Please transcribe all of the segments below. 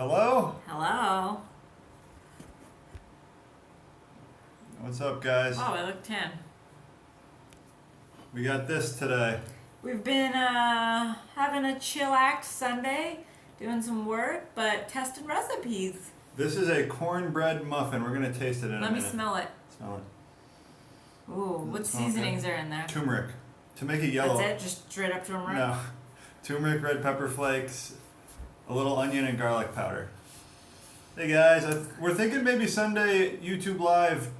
Hello? Hello. What's up, guys? Oh, I look 10. We got this today. We've been having a chillax Sunday, doing some work, but testing recipes. This is a cornbread muffin. We're going to taste it in a minute. Let me smell it. Smell it. Ooh, what smell seasonings good? are in there? Turmeric. To make it yellow. That's it? Just straight up turmeric? No. Turmeric, red pepper flakes, a little onion and garlic powder. Hey guys, we're thinking maybe Sunday YouTube Live,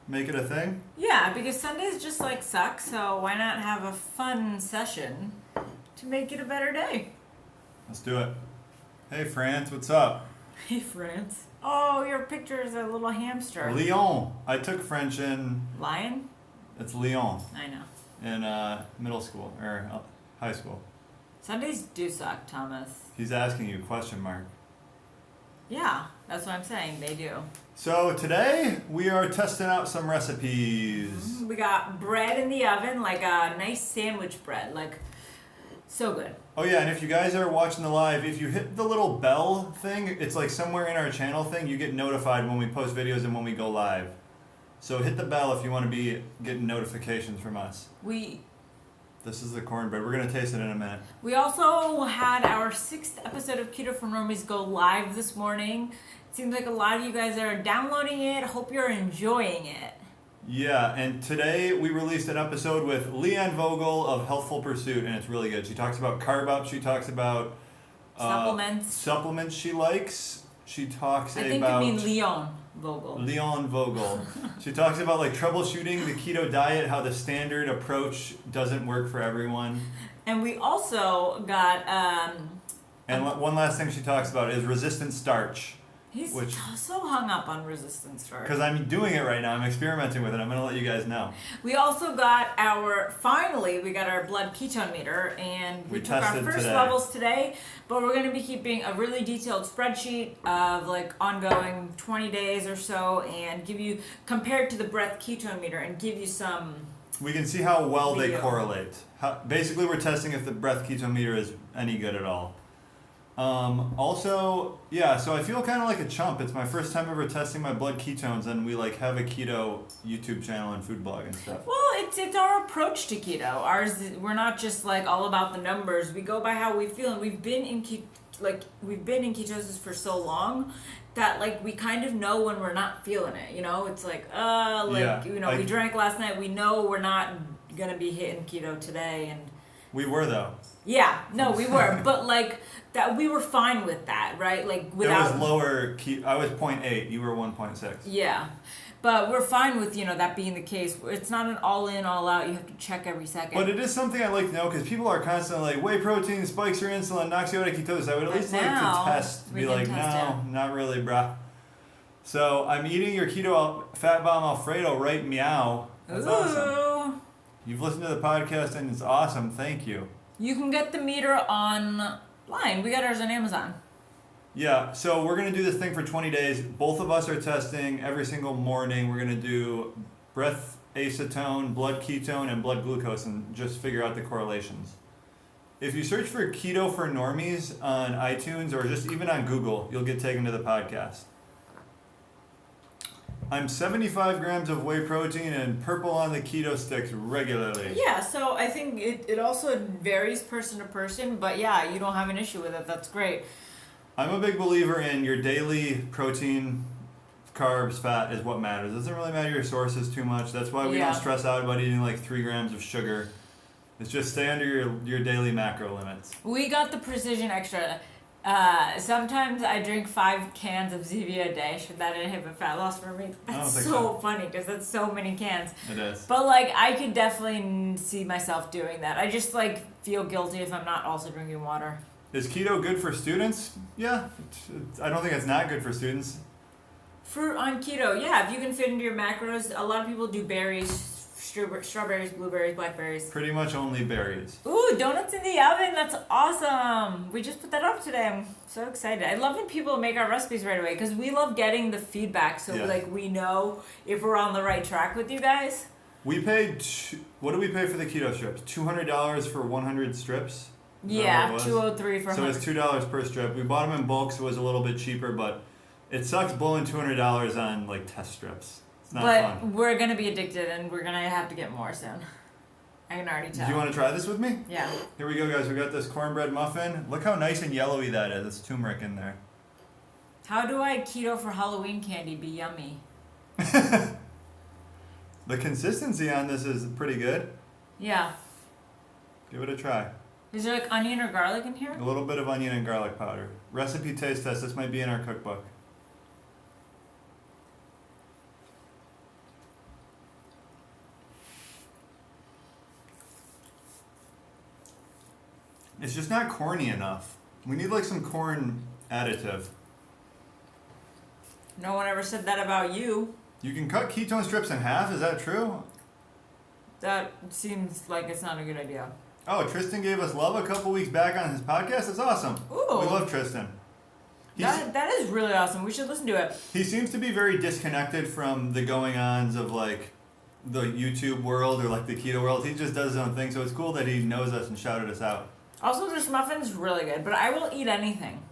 make it a thing. Yeah, because Sundays just suck, so why not have a fun session to make it a better day? Let's do it. Hey France, what's up? Hey, France. Oh, your picture is a little hamster. Lyon. I took French in... Lion? It's Lyon. I know. In middle school, or high school. Sundays do suck, Thomas. He's asking you, question mark. Yeah, that's what I'm saying. They do. So today we are testing out some recipes. We got bread in the oven, like a nice sandwich bread, so good. Oh yeah, and if you guys are watching the live, if you hit the little bell thing, it's somewhere in our channel thing, you get notified when we post videos and when we go live. So hit the bell if you want to be getting notifications from us. This is the cornbread. We're going to taste it in a minute. We also had our 6th episode of Keto for Normies go live this morning. It seems like a lot of you guys are downloading it. Hope you're enjoying it. Yeah, and today we released an episode with Leanne Vogel of Healthful Pursuit, and it's really good. She talks about carb up. She talks about supplements she likes. She talks about... I think you mean Leon Vogel. Leon Vogel. She talks about troubleshooting the keto diet, how the standard approach doesn't work for everyone. And we also got... and one last thing she talks about is resistant starch. He's so hung up on resistant starch. Because I'm doing it right now. I'm experimenting with it. I'm going to let you guys know. We also got finally, we got our blood ketone meter, and we took our first levels today, but we're going to be keeping a really detailed spreadsheet of ongoing 20 days or so, and compared to the breath ketone meter, and give you some... We can see how well they correlate. Basically, we're testing if the breath ketone meter is any good at all. So I feel kind of like a chump. It's my first time ever testing my blood ketones, and we have a keto YouTube channel and food blog and stuff. Well, it's our approach to keto. We're not just all about the numbers. We go by how we feel, and we've been in ketosis for so long that we kind of know when we're not feeling it. It's we drank last night. We know we're not gonna be hitting keto today, and we were though. Yeah, no, we were, but that we were fine with that, right? Without... It was lower. I was 0.8. You were 1.6. Yeah, but we're fine with that being the case. It's not an all-in, all-out. You have to check every second. But it is something I like to know because people are constantly whey protein spikes your insulin, knocks you out of ketosis. I would at least like to test. Be no, not really, brah. So I'm eating your keto fat bomb Alfredo, right? Meow. That's awesome. You've listened to the podcast and it's awesome. Thank you. You can get the meter online. We got ours on Amazon. Yeah, so we're going to do this thing for 20 days. Both of us are testing every single morning. We're going to do breath acetone, blood ketone, and blood glucose and just figure out the correlations. If you search for Keto for Normies on iTunes or just even on Google, you'll get taken to the podcast. I'm 75 grams of whey protein and purple on the keto sticks regularly. Yeah, so I think it also varies person to person, but yeah, you don't have an issue with it. That's great. I'm a big believer in your daily protein, carbs, fat is what matters. It doesn't really matter your sources too much. That's why we don't stress out about eating 3 grams of sugar. It's just stay under your daily macro limits. We got the Precision Extra. Sometimes I drink 5 cans of Zevia a day. Should that inhibit fat loss for me? That's so funny because that's so many cans. It is. But I could definitely see myself doing that. I just feel guilty if I'm not also drinking water. Is keto good for students? Yeah. I don't think it's not good for students. On keto, yeah. If you can fit into your macros, a lot of people do berries. Strawberries, blueberries, blackberries. Pretty much only berries. Ooh, donuts in the oven. That's awesome. We just put that up today. I'm so excited. I love when people make our recipes right away because we love getting the feedback so we know if we're on the right track with you guys. We paid, what did we pay for the keto strips? $200 for 100 strips? Yeah, what it was? $203 for So 100. it's $2 per strip. We bought them in bulk, so it was a little bit cheaper, but it sucks blowing $200 on like test strips. It's not But fun. we're gonna be addicted, and we're gonna have to get more soon. I can already tell. Do you want to try this with me? Yeah. Here we go, guys. We got this cornbread muffin. Look how nice and yellowy that is. It's turmeric in there. How do I keto for Halloween candy be yummy? The consistency on this is pretty good. Yeah. Give it a try. Is there like onion or garlic in here? A little bit of onion and garlic powder. Recipe taste test. This might be in our cookbook. It's just not corny enough. We need like some corn additive. No one ever said that about you. You can cut ketone strips in half, is that true? That seems like it's not a good idea. Oh, Tristan gave us love a couple weeks back on his podcast. That's awesome. Ooh. We love Tristan. That is really awesome. We should listen to it. He seems to be very disconnected from the going-ons of like the YouTube world or like the keto world. He just does his own thing, so it's cool that he knows us and shouted us out. Also, this muffin's really good, but I will eat anything.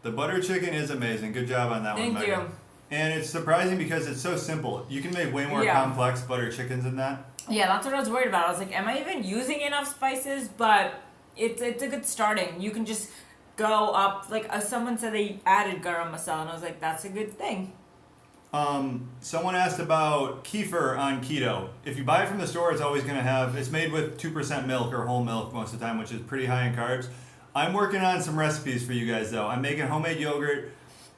The butter chicken is amazing. Good job on that one, Thank Megan. you. And it's surprising because it's so simple. You can make way more complex butter chickens than that. Yeah, that's what I was worried about. I was like, am I even using enough spices? But it's a good starting. You can just go up. Like someone said they added garam masala, and I was like, that's a good thing. Someone asked about kefir on keto. If you buy it from the store, it's always going to have, it's made with 2% milk or whole milk most of the time, which is pretty high in carbs. I'm working on some recipes for you guys though. I'm making homemade yogurt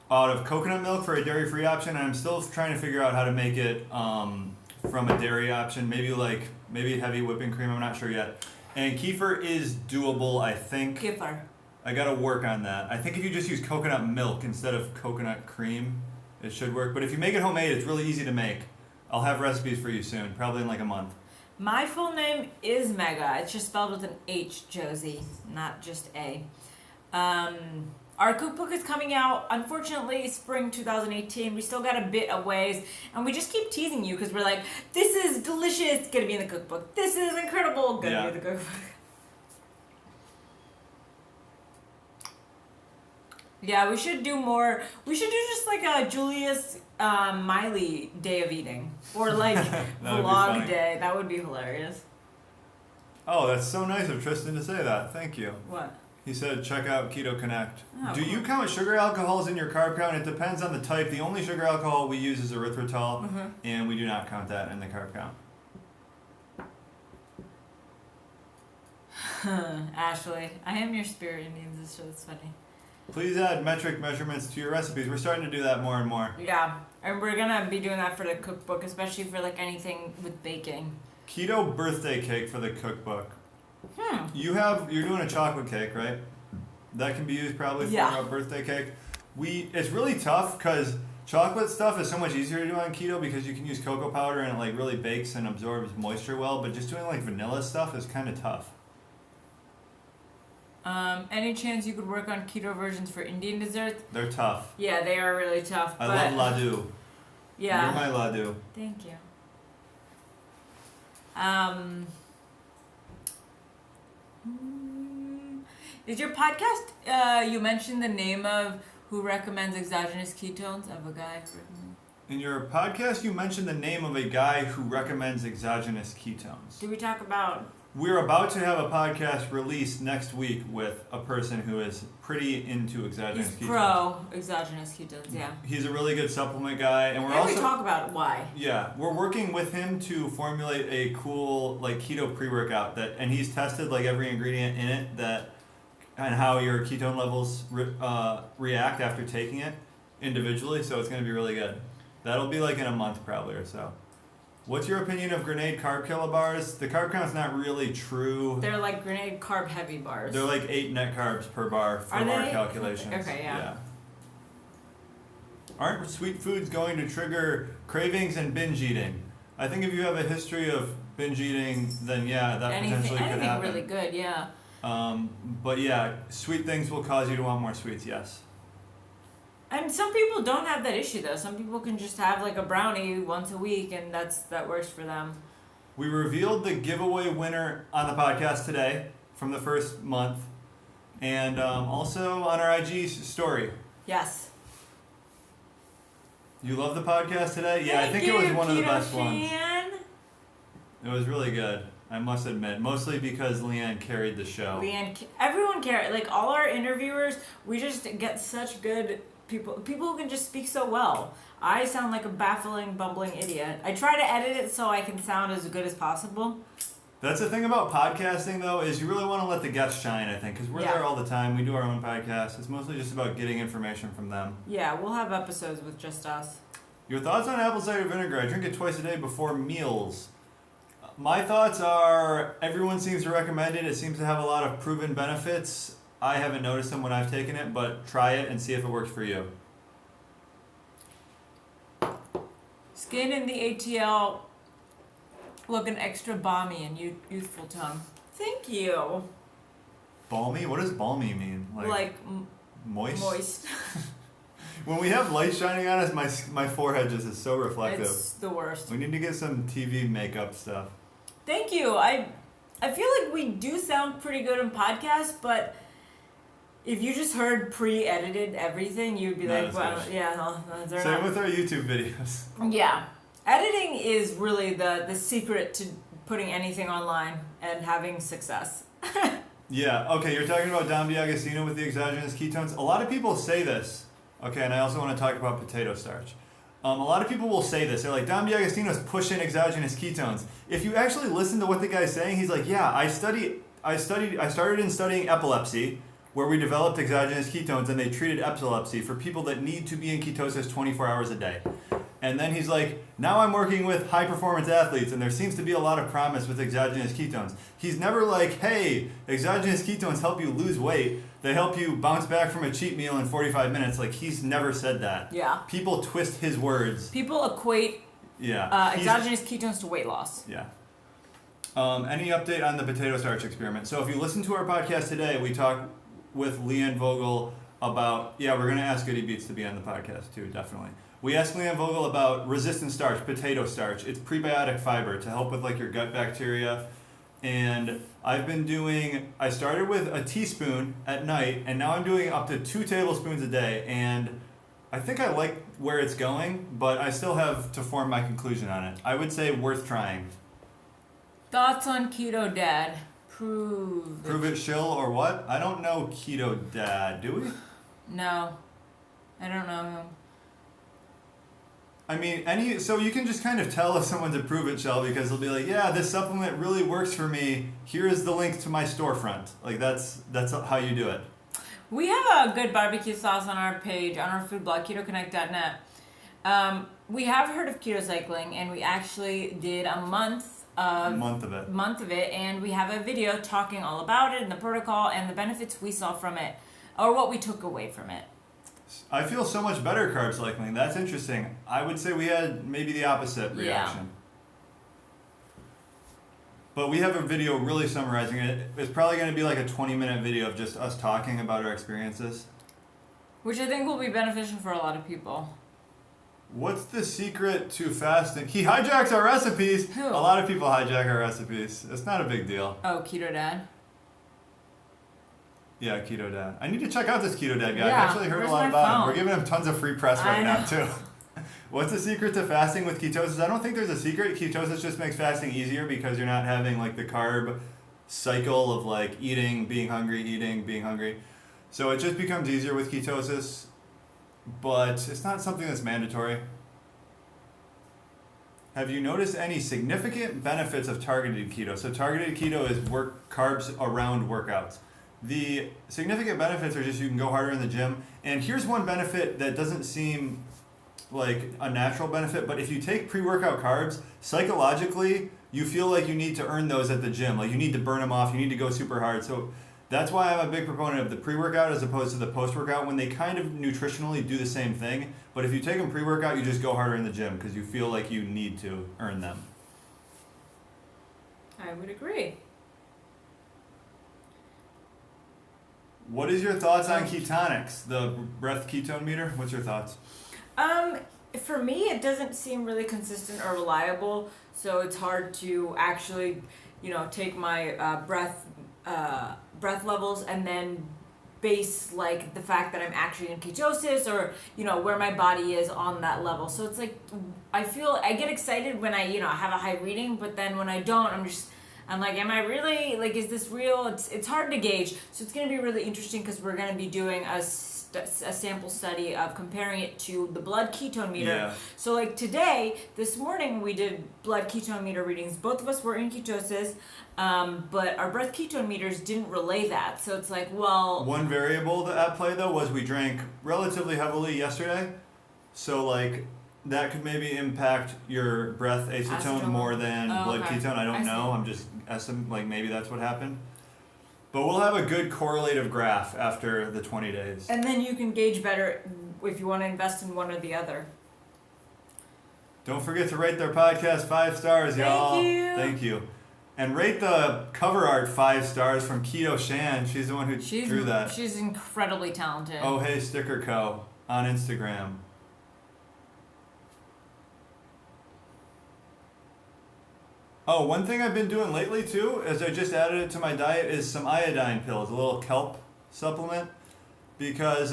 out of coconut milk for a dairy-free option, and I'm still trying to figure out how to make it from a dairy option. Maybe heavy whipping cream, I'm not sure yet. And kefir is doable, I think. Kefir. I gotta work on that. I think if you just use coconut milk instead of coconut cream, it should work. But if you make it homemade, it's really easy to make. I'll have recipes for you soon, probably in like a month. My full name is Mega. It's just spelled with an H, Josie, not just A. Our cookbook is coming out, unfortunately, spring 2018. We still got a bit of ways, and we just keep teasing you because we're like, this is delicious, gonna be in the cookbook. This is incredible, gonna be in the cookbook. Yeah, we should do more. We should do just like a Julius Miley day of eating. Or like vlog day. That would be hilarious. Oh, that's so nice of Tristan to say that. Thank you. What? He said, check out KetoConnect. Oh, Do you count sugar alcohols in your carb count? It depends on the type. The only sugar alcohol we use is erythritol, and we do not count that in the carb count. Ashley, I am your spirit Indians. This show is funny. Please add metric measurements to your recipes. We're starting to do that more and more. Yeah, and we're gonna be doing that for the cookbook, especially for like anything with baking. Keto birthday cake for the cookbook. You're doing a chocolate cake, right? That can be used probably for a birthday cake. It's really tough because chocolate stuff is so much easier to do on keto because you can use cocoa powder and it like really bakes and absorbs moisture well. But just doing like vanilla stuff is kind of tough. Any chance you could work on keto versions for Indian desserts? They're tough. Yeah, they are really tough. I love laddu. Yeah. You're my laddu. Thank you. Is your podcast, you mentioned the name of who recommends exogenous ketones of a guy? In your podcast, you mentioned the name of a guy who recommends exogenous ketones. Did we talk about... We're about to have a podcast released next week with a person who is pretty into exogenous ketones. He's pro exogenous ketones, yeah. He's a really good supplement guy, and we're we talk about why. Yeah, we're working with him to formulate a cool like keto pre-workout and he's tested like every ingredient in it and how your ketone levels react after taking it individually. So it's going to be really good. That'll be like in a month probably or so. What's your opinion of Grenade carb kilobars? The carb count's not really true. They're like Grenade carb heavy bars. They're like 8 net carbs per bar from our calculations. Okay, yeah. Aren't sweet foods going to trigger cravings and binge eating? I think if you have a history of binge eating, then yeah, that potentially could happen. Anything really good, yeah. But yeah, sweet things will cause you to want more sweets, yes. And some people don't have that issue though. Some people can just have like a brownie once a week and that works for them. We revealed the giveaway winner on the podcast today from the first month, and also on our IG story. Yes. You love the podcast today? Yeah, I think it was one of the best ones. It was really good, I must admit. Mostly because Leanne carried the show. Everyone carried. Like, all our interviewers, we just get such good people who can just speak so well. I sound like a baffling, bumbling idiot. I try to edit it so I can sound as good as possible. That's the thing about podcasting, though, is you really want to let the guests shine, I think, because we're there all the time. We do our own podcast. It's mostly just about getting information from them. Yeah, we'll have episodes with just us. Your thoughts on apple cider vinegar? I drink it twice a day before meals. My thoughts are, everyone seems to recommend it. It seems to have a lot of proven benefits. I haven't noticed them when I've taken it, but try it and see if it works for you. Skin in the ATL looking extra balmy and youthful tongue. Thank you. Balmy? What does balmy mean? Moist? Moist. When we have light shining on us, my forehead just is so reflective. It's the worst. We need to get some TV makeup stuff. Thank you. I feel like we do sound pretty good in podcasts, but if you just heard pre-edited everything, you'd be like, well, yeah, no, they're Same not. with our YouTube videos. Yeah. Editing is really the secret to putting anything online and having success. Yeah, okay, you're talking about Dom D'Agostino with the exogenous ketones. A lot of people say this, okay, and I also want to talk about potato starch. A lot of people will say this. They're like, Dom D'Agostino's pushing exogenous ketones. If you actually listen to what the guy's saying, he's like, yeah, I started in studying epilepsy, where we developed exogenous ketones and they treated epilepsy for people that need to be in ketosis 24 hours a day. And then he's like, now I'm working with high performance athletes and there seems to be a lot of promise with exogenous ketones. He's never like, hey, exogenous ketones help you lose weight. They help you bounce back from a cheat meal in 45 minutes. Like, he's never said that. Yeah. People twist his words. People equate exogenous ketones to weight loss. Yeah. Any update on the potato starch experiment? So if you listen to our podcast today, we talk with Leanne Vogel about, we're going to ask Goody Beats to be on the podcast too, definitely. We asked Leanne Vogel about resistant starch, potato starch. It's prebiotic fiber to help with like your gut bacteria. And I started with a teaspoon at night, and now I'm doing up to 2 tablespoons a day. And I think I like where it's going, but I still have to form my conclusion on it. I would say worth trying. Thoughts on Keto Dad? Prove it shill or what? I don't know Keto Dad, do we? No. I don't know him. I mean, so you can just kind of tell if someone's a prove it shill because they'll be like, yeah, this supplement really works for me. Here is the link to my storefront. Like, that's how you do it. We have a good barbecue sauce on our page, on our food blog, ketoconnect.net. We have heard of keto cycling, and we actually did a month of it, and we have a video talking all about it and the protocol and the benefits we saw from it, or what we took away from it. I feel so much better carb cycling. That's interesting. I would say we had maybe the opposite reaction. Yeah. But we have a video really summarizing it. It's probably going to be like a 20-minute video of just us talking about our experiences. Which I think will be beneficial for a lot of people. What's the secret to fasting? He hijacks our recipes. Who? A lot of people hijack our recipes. It's not a big deal. Oh, Keto Dad? Yeah, Keto Dad. I need to check out this Keto Dad guy. Yeah, I've actually heard a where's lot my about him. phone? We're giving him tons of free press right now, too. know. What's the secret to fasting with ketosis? I don't think there's a secret. Ketosis just makes fasting easier because you're not having like the carb cycle of like eating, being hungry, eating, being hungry. So it just becomes easier with ketosis, but it's not something that's mandatory. Have you noticed any significant benefits of targeted keto? So targeted keto is carbs around workouts. The significant benefits are just you can go harder in the gym. And here's one benefit that doesn't seem like a natural benefit, but if you take pre-workout carbs, psychologically, you feel like you need to earn those at the gym. Like you need to burn them off, you need to go super hard. So that's why I'm a big proponent of the pre-workout as opposed to the post-workout when they kind of nutritionally do the same thing. But if you take them pre-workout, you just go harder in the gym because you feel like you need to earn them. I would agree. What is your thoughts on ketonics, the breath ketone meter? What's your thoughts? For me, it doesn't seem really consistent or reliable, so it's hard to actually, take my breath levels and then base like the fact that I'm actually in ketosis or where my body is on that level. So it's like I get excited when I have a high reading, but then when I don't, I'm like, am I really, like, is this real? It's hard to gauge. So it's going to be really interesting because we're going to be doing a sample study of comparing it to the blood ketone meter. Yeah. So like this morning we did blood ketone meter readings. Both of us were in ketosis, but our breath ketone meters didn't relay that. So it's like, well... One variable at play, though, was we drank relatively heavily yesterday. So, like, that could maybe impact your breath acetone more than blood ketone. I don't know. I'm just estimating, like, maybe that's what happened. But we'll have a good correlative graph after the 20 days. And then you can gauge better if you want to invest in one or the other. Don't forget to rate their podcast 5 stars, y'all. Thank you. And rate the cover art 5 stars from Keto Shan. She's the one who drew that. She's incredibly talented. Oh, hey, Sticker Co. on Instagram. Oh, one thing I've been doing lately too, is I just added it to my diet, is some iodine pills, a little kelp supplement. Because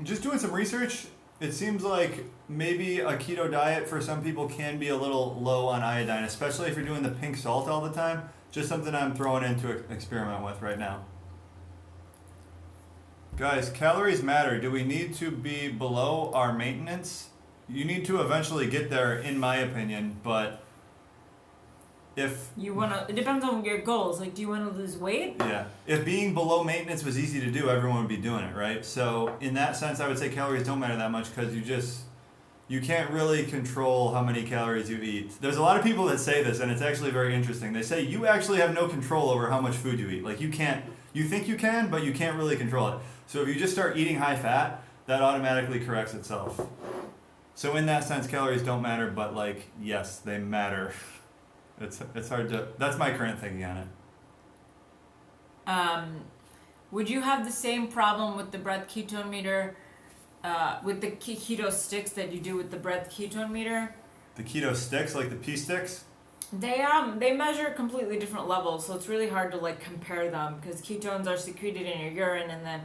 just doing some research, it seems like maybe a keto diet for some people can be a little low on iodine, especially if you're doing the pink salt all the time. Just something I'm throwing in to experiment with right now. Guys, calories matter. Do we need to be below our maintenance? You need to eventually get there, in my opinion, but if it depends on your goals. Like, do you want to lose weight? Yeah. If being below maintenance was easy to do, everyone would be doing it, right? So in that sense, I would say calories don't matter that much because you can't really control how many calories you eat. There's a lot of people that say this, and it's actually very interesting. They say you actually have no control over how much food you eat. Like, you think you can, but you can't really control it. So if you just start eating high fat, that automatically corrects itself. So in that sense, calories don't matter, but like, yes, they matter. It's hard to... That's my current thinking on it. Would you have the same problem with the breath ketone meter, with the keto sticks that you do with the breath ketone meter? The keto sticks, like the pea sticks? They measure completely different levels, so it's really hard to like compare them because ketones are secreted in your urine, and then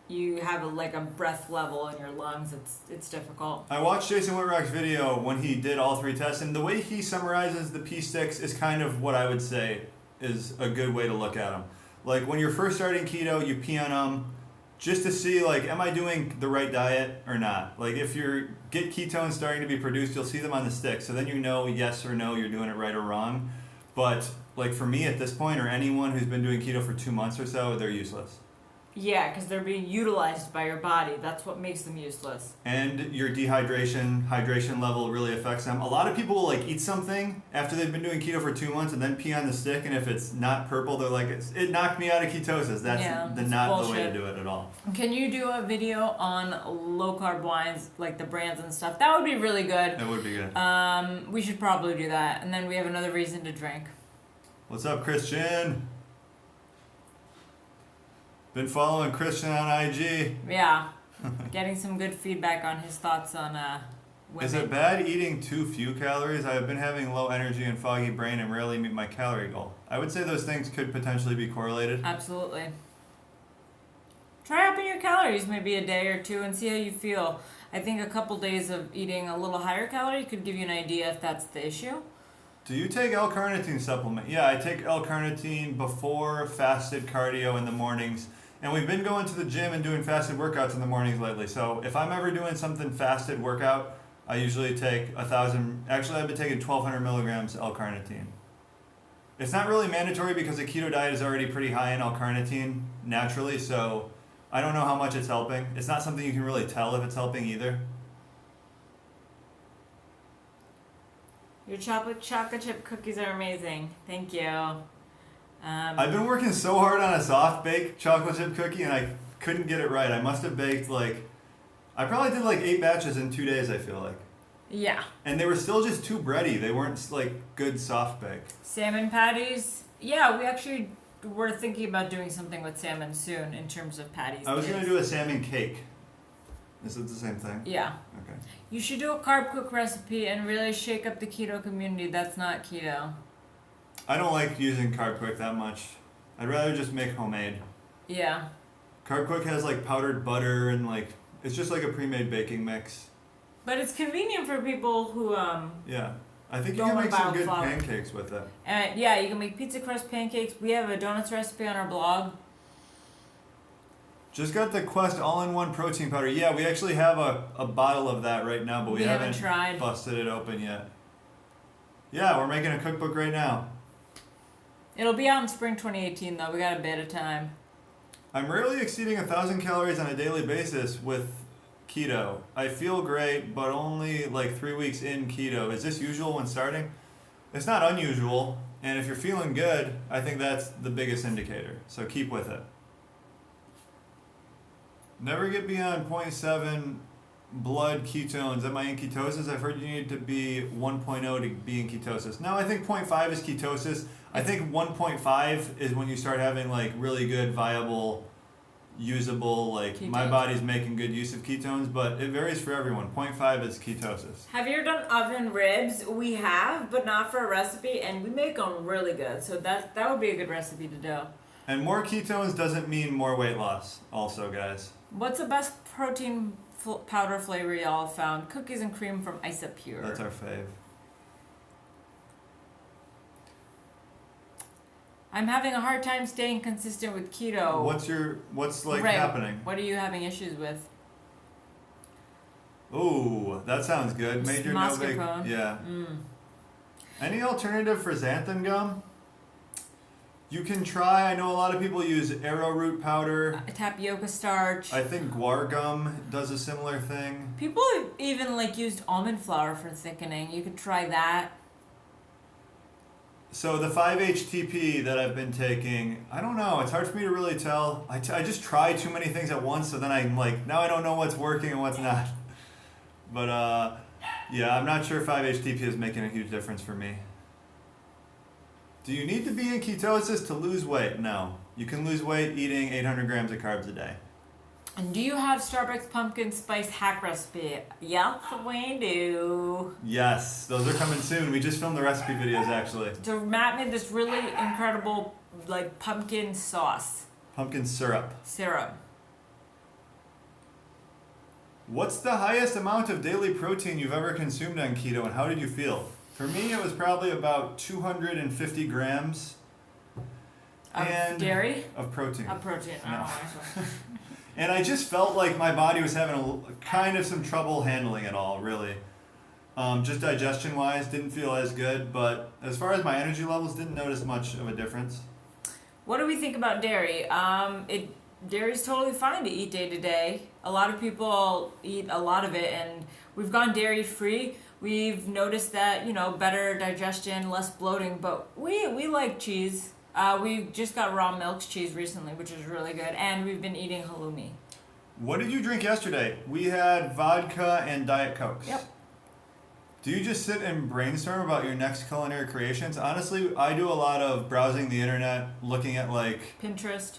you have a breath level in your lungs. It's difficult. I watched Jason Whitrock's video when he did all 3 tests, and the way he summarizes the pea sticks is kind of what I would say is a good way to look at them. Like, when you're first starting keto, you pee on them just to see, like, am I doing the right diet or not? Like, if you get ketones starting to be produced, you'll see them on the stick. So then you know yes or no, you're doing it right or wrong. But, like, for me at this point, or anyone who's been doing keto for 2 months or so, they're useless. Yeah, because they're being utilized by your body. That's what makes them useless. And your hydration level really affects them. A lot of people will like eat something after they've been doing keto for 2 months and then pee on the stick, and if it's not purple, they're like, it knocked me out of ketosis. That's not bullshit. The way to do it at all. Can you do a video on low carb wines, like the brands and stuff? That would be really good. That would be good. We should probably do that, and then we have another reason to drink. What's up, Christian? Been following Christian on IG. Yeah. Getting some good feedback on his thoughts on women. Is it bad eating too few calories? I have been having low energy and foggy brain and rarely meet my calorie goal. I would say those things could potentially be correlated. Absolutely. Try upping your calories maybe a day or two and see how you feel. I think a couple days of eating a little higher calorie could give you an idea if that's the issue. Do you take L-carnitine supplement? Yeah, I take L-carnitine before fasted cardio in the mornings. And we've been going to the gym and doing fasted workouts in the mornings lately. So if I'm ever doing something fasted workout, I usually take 1,000... Actually, I've been taking 1,200 milligrams L-carnitine. It's not really mandatory because the keto diet is already pretty high in L-carnitine naturally. So I don't know how much it's helping. It's not something you can really tell if it's helping either. Your chocolate chip cookies are amazing. Thank you. I've been working so hard on a soft bake chocolate chip cookie and I couldn't get it right. I must have baked I probably did 8 batches in 2 days, I feel like. Yeah. And they were still just too bready. They weren't good soft bake. Salmon patties. Yeah, we actually were thinking about doing something with salmon soon in terms of patties. I was going to do a salmon cake. Is it the same thing? Yeah. Okay. You should do a carb cook recipe and really shake up the keto community. That's not keto. I don't like using Carb Quick that much. I'd rather just make homemade. Yeah. Carb Quick has like powdered butter and like it's just like a pre-made baking mix. But it's convenient for people who Yeah. I think you don't can wanna make some buy good flour. pancakes with it. And yeah, you can make pizza crust pancakes. We have a donuts recipe on our blog. Just got the Quest all-in-one protein powder. Yeah, we actually have a bottle of that right now, but we haven't tried. busted it open yet. Yeah, we're making a cookbook right now. It'll be out in spring 2018 though. We got a bit of time. I'm rarely exceeding 1,000 calories on a daily basis with keto. I feel great, but only like 3 weeks in keto. Is this usual when starting? It's not unusual, and if you're feeling good, I think that's the biggest indicator. So keep with it. Never get beyond 0.7 blood ketones. Am I in ketosis? I've heard you need to be 1.0 to be in ketosis. No, I think 0.5 is ketosis. I think 1.5 is when you start having like really good, viable, usable, like Ketones. My body's making good use of ketones, but it varies for everyone. 0.5 is ketosis. Have you ever done oven ribs? We have, but not for a recipe, and we make them really good. So that would be a good recipe to do. And more ketones doesn't mean more weight loss, also, guys. What's the best protein powder flavor y'all have found? Cookies and cream from Isopure. That's our fave. I'm having a hard time staying consistent with keto. What's like Right. happening? What are you having issues with? Ooh, that sounds good. Major no bake. Mascarpone. Yeah. Mm. Any alternative for xanthan gum? You can try. I know a lot of people use arrowroot powder. Tapioca starch. I think guar gum does a similar thing. People have even like used almond flour for thickening. You could try that. So the 5-HTP that I've been taking, I don't know. It's hard for me to really tell. I just try too many things at once, so then I'm like, now I don't know what's working and what's not. But yeah, I'm not sure 5-HTP is making a huge difference for me. Do you need to be in ketosis to lose weight? No. You can lose weight eating 800 grams of carbs a day. And do you have Starbucks pumpkin spice hack recipe? Yes, we do. Yes, those are coming soon. We just filmed the recipe videos actually. So Matt made this really incredible like pumpkin sauce Pumpkin syrup. syrup. What's the highest amount of daily protein you've ever consumed on keto and how did you feel? For me, it was probably about 250 grams Of dairy? of protein. Of protein. I don't know why. And I just felt like my body was having kind of some trouble handling it all, really. Just digestion-wise, didn't feel as good, but as far as my energy levels, didn't notice much of a difference. What do we think about dairy? Dairy's totally fine to eat day to day. A lot of people eat a lot of it, and we've gone dairy free. We've noticed that, better digestion, less bloating, but we like cheese. We just got raw milk cheese recently, which is really good, and we've been eating halloumi. What did you drink yesterday? We had vodka and Diet Cokes. Yep. Do you just sit and brainstorm about your next culinary creations? Honestly, I do a lot of browsing the internet, looking at Pinterest.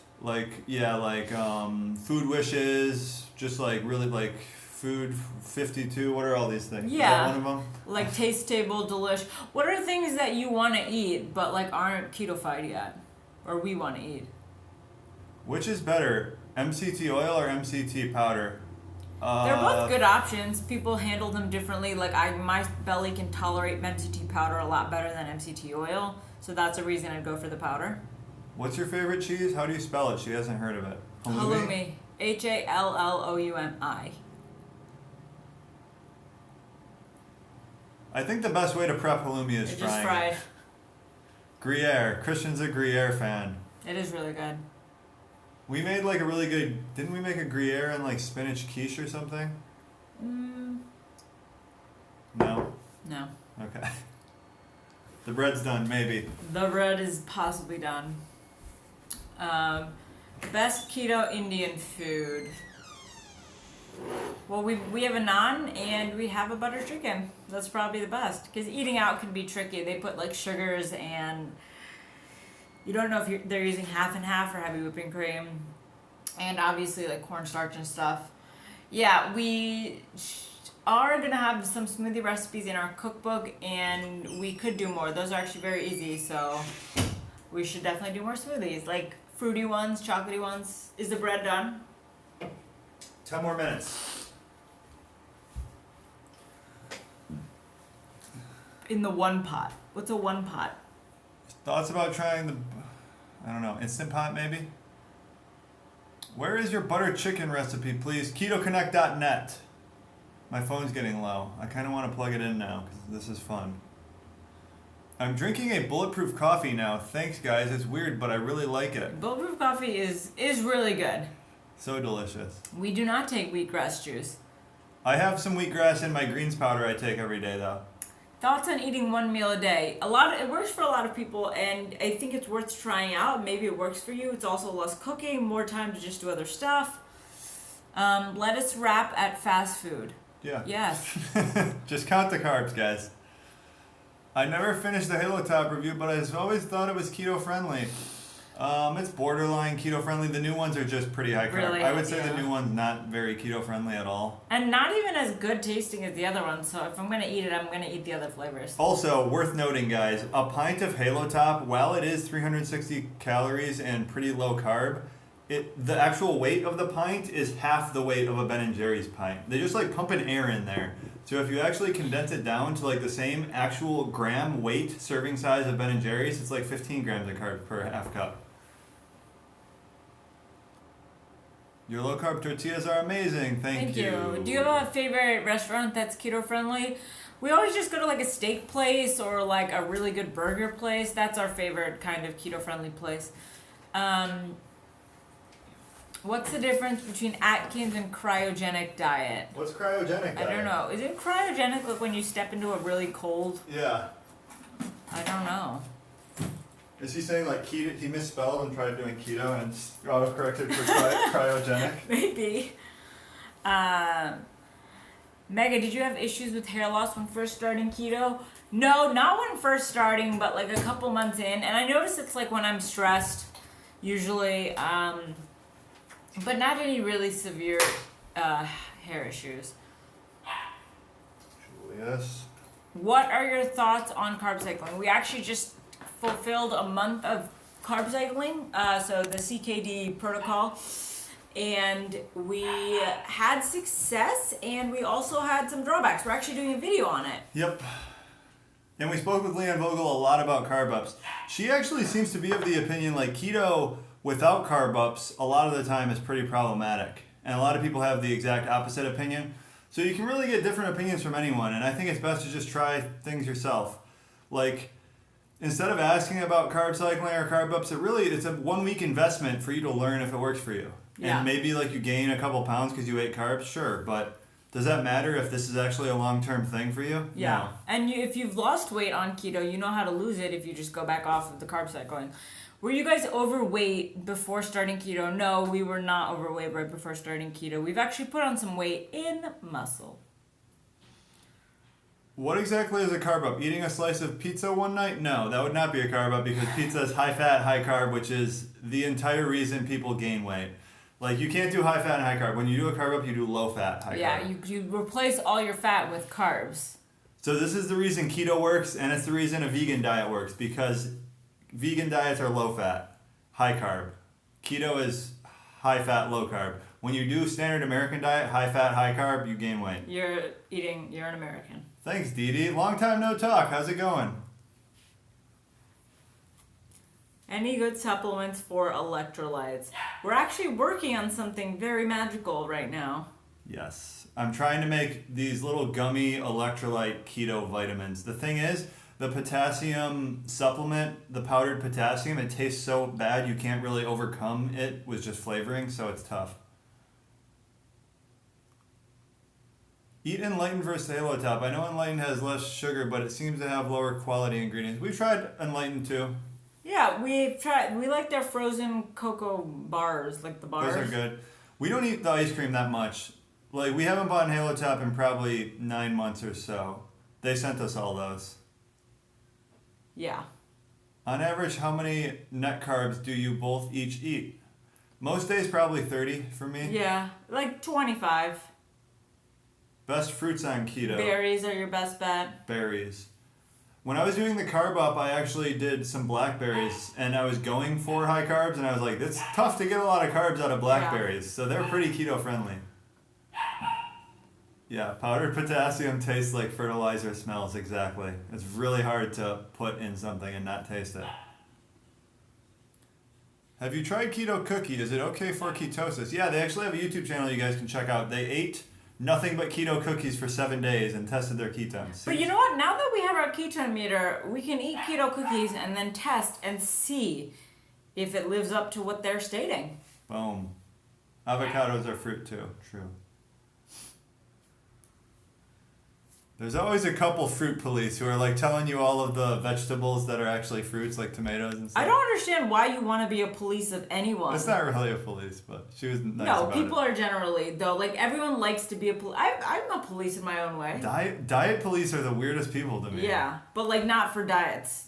Food wishes, just really food 52. What are all these things? Yeah. Is that one of them? Like Taste Table, Delish. What are things that you want to eat but aren't ketofied yet, or we want to eat? Which is better, MCT oil or MCT powder? They're both good options. People handle them differently. My belly can tolerate MCT powder a lot better than MCT oil, so that's a reason I'd go for the powder. What's your favorite cheese? How do you spell it? She hasn't heard of it. Halloumi. Halloumi. I think the best way to prep halloumi is It's frying just fried. it. Gruyere. Christian's a Gruyere fan. It is really good. We made a really good. Didn't we make a Gruyere and spinach quiche or something? No. No. Okay. The bread's done, maybe. The bread is possibly done. Best keto Indian food. Well, we have a naan and we have a butter chicken. That's probably the best because eating out can be tricky. They put sugars and you don't know if they're using half and half or heavy whipping cream, and obviously cornstarch and stuff. Yeah, we are going to have some smoothie recipes in our cookbook, and we could do more. Those are actually very easy, so we should definitely do more smoothies, like fruity ones, chocolatey ones. Is the bread done? 10 more minutes. In the one pot. What's a one pot? Thoughts about trying the, I don't know, Instant Pot maybe? Where is your butter chicken recipe, please? Ketoconnect.net. My phone's getting low. I kind of want to plug it in now because this is fun. I'm drinking a bulletproof coffee now. Thanks, guys. It's weird, but I really like it. Bulletproof coffee is really good. So delicious. We do not take wheatgrass juice. I have some wheatgrass in my greens powder I take every day, though. Thoughts on eating one meal a day? It works for a lot of people, and I think it's worth trying out. Maybe it works for you. It's also less cooking, more time to just do other stuff. Lettuce wrap at fast food. Yeah. Yes. Just count the carbs, guys. I never finished the Halo Top review, but I've always thought it was keto friendly. It's borderline keto friendly. The new ones are just pretty high carb. Really? I would say Yeah. the new one's not very keto friendly at all. And not even as good tasting as the other ones, so if I'm going to eat it, I'm going to eat the other flavors. Also, worth noting, guys, a pint of Halo Top, while it is 360 calories and pretty low carb, the actual weight of the pint is half the weight of a Ben & Jerry's pint. They just like pumping air in there. So if you actually condense it down to like the same actual gram weight serving size of Ben & Jerry's, it's like 15 grams of carbs per half cup. Your low carb tortillas are amazing. Thank you. Do you have a favorite restaurant that's keto friendly? We always just go to like a steak place or like a really good burger place. That's our favorite kind of keto friendly place. What's the difference between Atkins and cryogenic diet? What's cryogenic diet? I don't know. Is it cryogenic like when you step into a really cold? Yeah. I don't know. Is he saying like keto? He misspelled and tried doing keto and auto-corrected for cryogenic? Maybe. Mega, did you have issues with hair loss when first starting keto? No, not when first starting, but like a couple months in. And I notice it's like when I'm stressed, usually, but not any really severe hair issues. Yes. What are your thoughts on carb cycling? We actually just fulfilled a month of carb cycling, so the CKD protocol, and we had success, and we also had some drawbacks. We're actually doing a video on it. Yep. And we spoke with Leanne Vogel a lot about carb ups. She actually seems to be of the opinion like keto without carb ups a lot of the time is pretty problematic. And a lot of people have the exact opposite opinion. So you can really get different opinions from anyone, and I think it's best to just try things yourself. Like, instead of asking about carb cycling or carb ups, it's a 1 week investment for you to learn if it works for you. Yeah. And maybe like you gain a couple pounds because you ate carbs, sure, but does that matter if this is actually a long-term thing for you? Yeah. No. And if you've lost weight on keto, you know how to lose it if you just go back off of the carb cycling. Were you guys overweight before starting keto? No, we were not overweight right before starting keto. We've actually put on some weight in muscle. What exactly is a carb up? Eating a slice of pizza one night? No, that would not be a carb up because pizza is high fat, high carb, which is the entire reason people gain weight. Like, you can't do high fat and high carb. When you do a carb up, you do low fat, high carb. Yeah, you replace all your fat with carbs. So this is the reason keto works, and it's the reason a vegan diet works, because vegan diets are low fat, high carb. Keto is high fat, low carb. When you do standard American diet, high fat, high carb, you gain weight. You're an American. Thanks, Dee Dee. Long time no talk. How's it going? Any good supplements for electrolytes? We're actually working on something very magical right now. Yes. I'm trying to make these little gummy electrolyte keto vitamins. The thing is, the potassium supplement, the powdered potassium, it tastes so bad you can't really overcome it with just flavoring, so it's tough. Eat Enlighten versus Halo Top. I know Enlighten has less sugar, but it seems to have lower quality ingredients. We've tried Enlighten too. Yeah, we've tried. We like their frozen cocoa bars, like the bars. Those are good. We don't eat the ice cream that much. Like, we haven't bought Halo Top in probably 9 months or so. They sent us all those. Yeah. On average, how many net carbs do you both each eat? Most days, probably 30 for me. Yeah, like 25. Best fruits on keto. Berries are your best bet. Berries. When I was doing the carb up, I actually did some blackberries, and I was going for high carbs, and I was like, it's tough to get a lot of carbs out of blackberries, so they're pretty keto friendly. Yeah, powdered potassium tastes like fertilizer smells, exactly. It's really hard to put in something and not taste it. Have you tried keto cookie? Is it okay for ketosis? Yeah, they actually have a YouTube channel you guys can check out. They ate nothing but keto cookies for 7 days and tested their ketones. But you know what? Now that we have our ketone meter, we can eat keto cookies and then test and see if it lives up to what they're stating. Boom. Avocados are fruit too. True. There's always a couple fruit police who are like telling you all of the vegetables that are actually fruits, like tomatoes and stuff. I don't understand why you want to be a police of anyone. It's not really a police, but she was nice no, about people it. are generally, though, like everyone likes to be a police. I'm a police in my own way. Diet police are the weirdest people to me. Yeah, but like not for diets.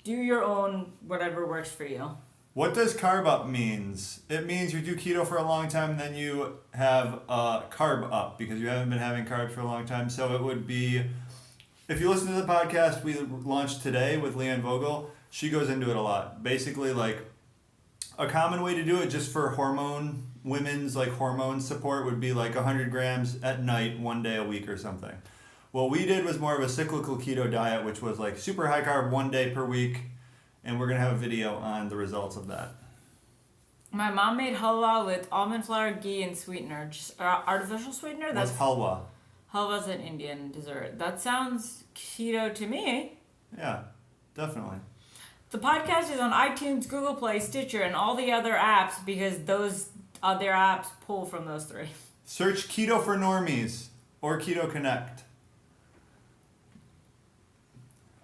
Do your own whatever works for you. What does carb up means? It means you do keto for a long time and then you have a carb up because you haven't been having carbs for a long time. So it would be, if you listen to the podcast we launched today with Leanne Vogel, she goes into it a lot. Basically, like a common way to do it just for women's like hormone support would be like 100 grams at night, 1 day a week or something. What we did was more of a cyclical keto diet, which was like super high carb 1 day per week. And we're going to have a video on the results of that. My mom made halwa with almond flour, ghee, and sweetener. Just artificial sweetener? What's halwa? Halwa's an Indian dessert. That sounds keto to me. Yeah, definitely. The podcast is on iTunes, Google Play, Stitcher, and all the other apps because those other apps pull from those three. Search Keto for Normies or Ketoconnect.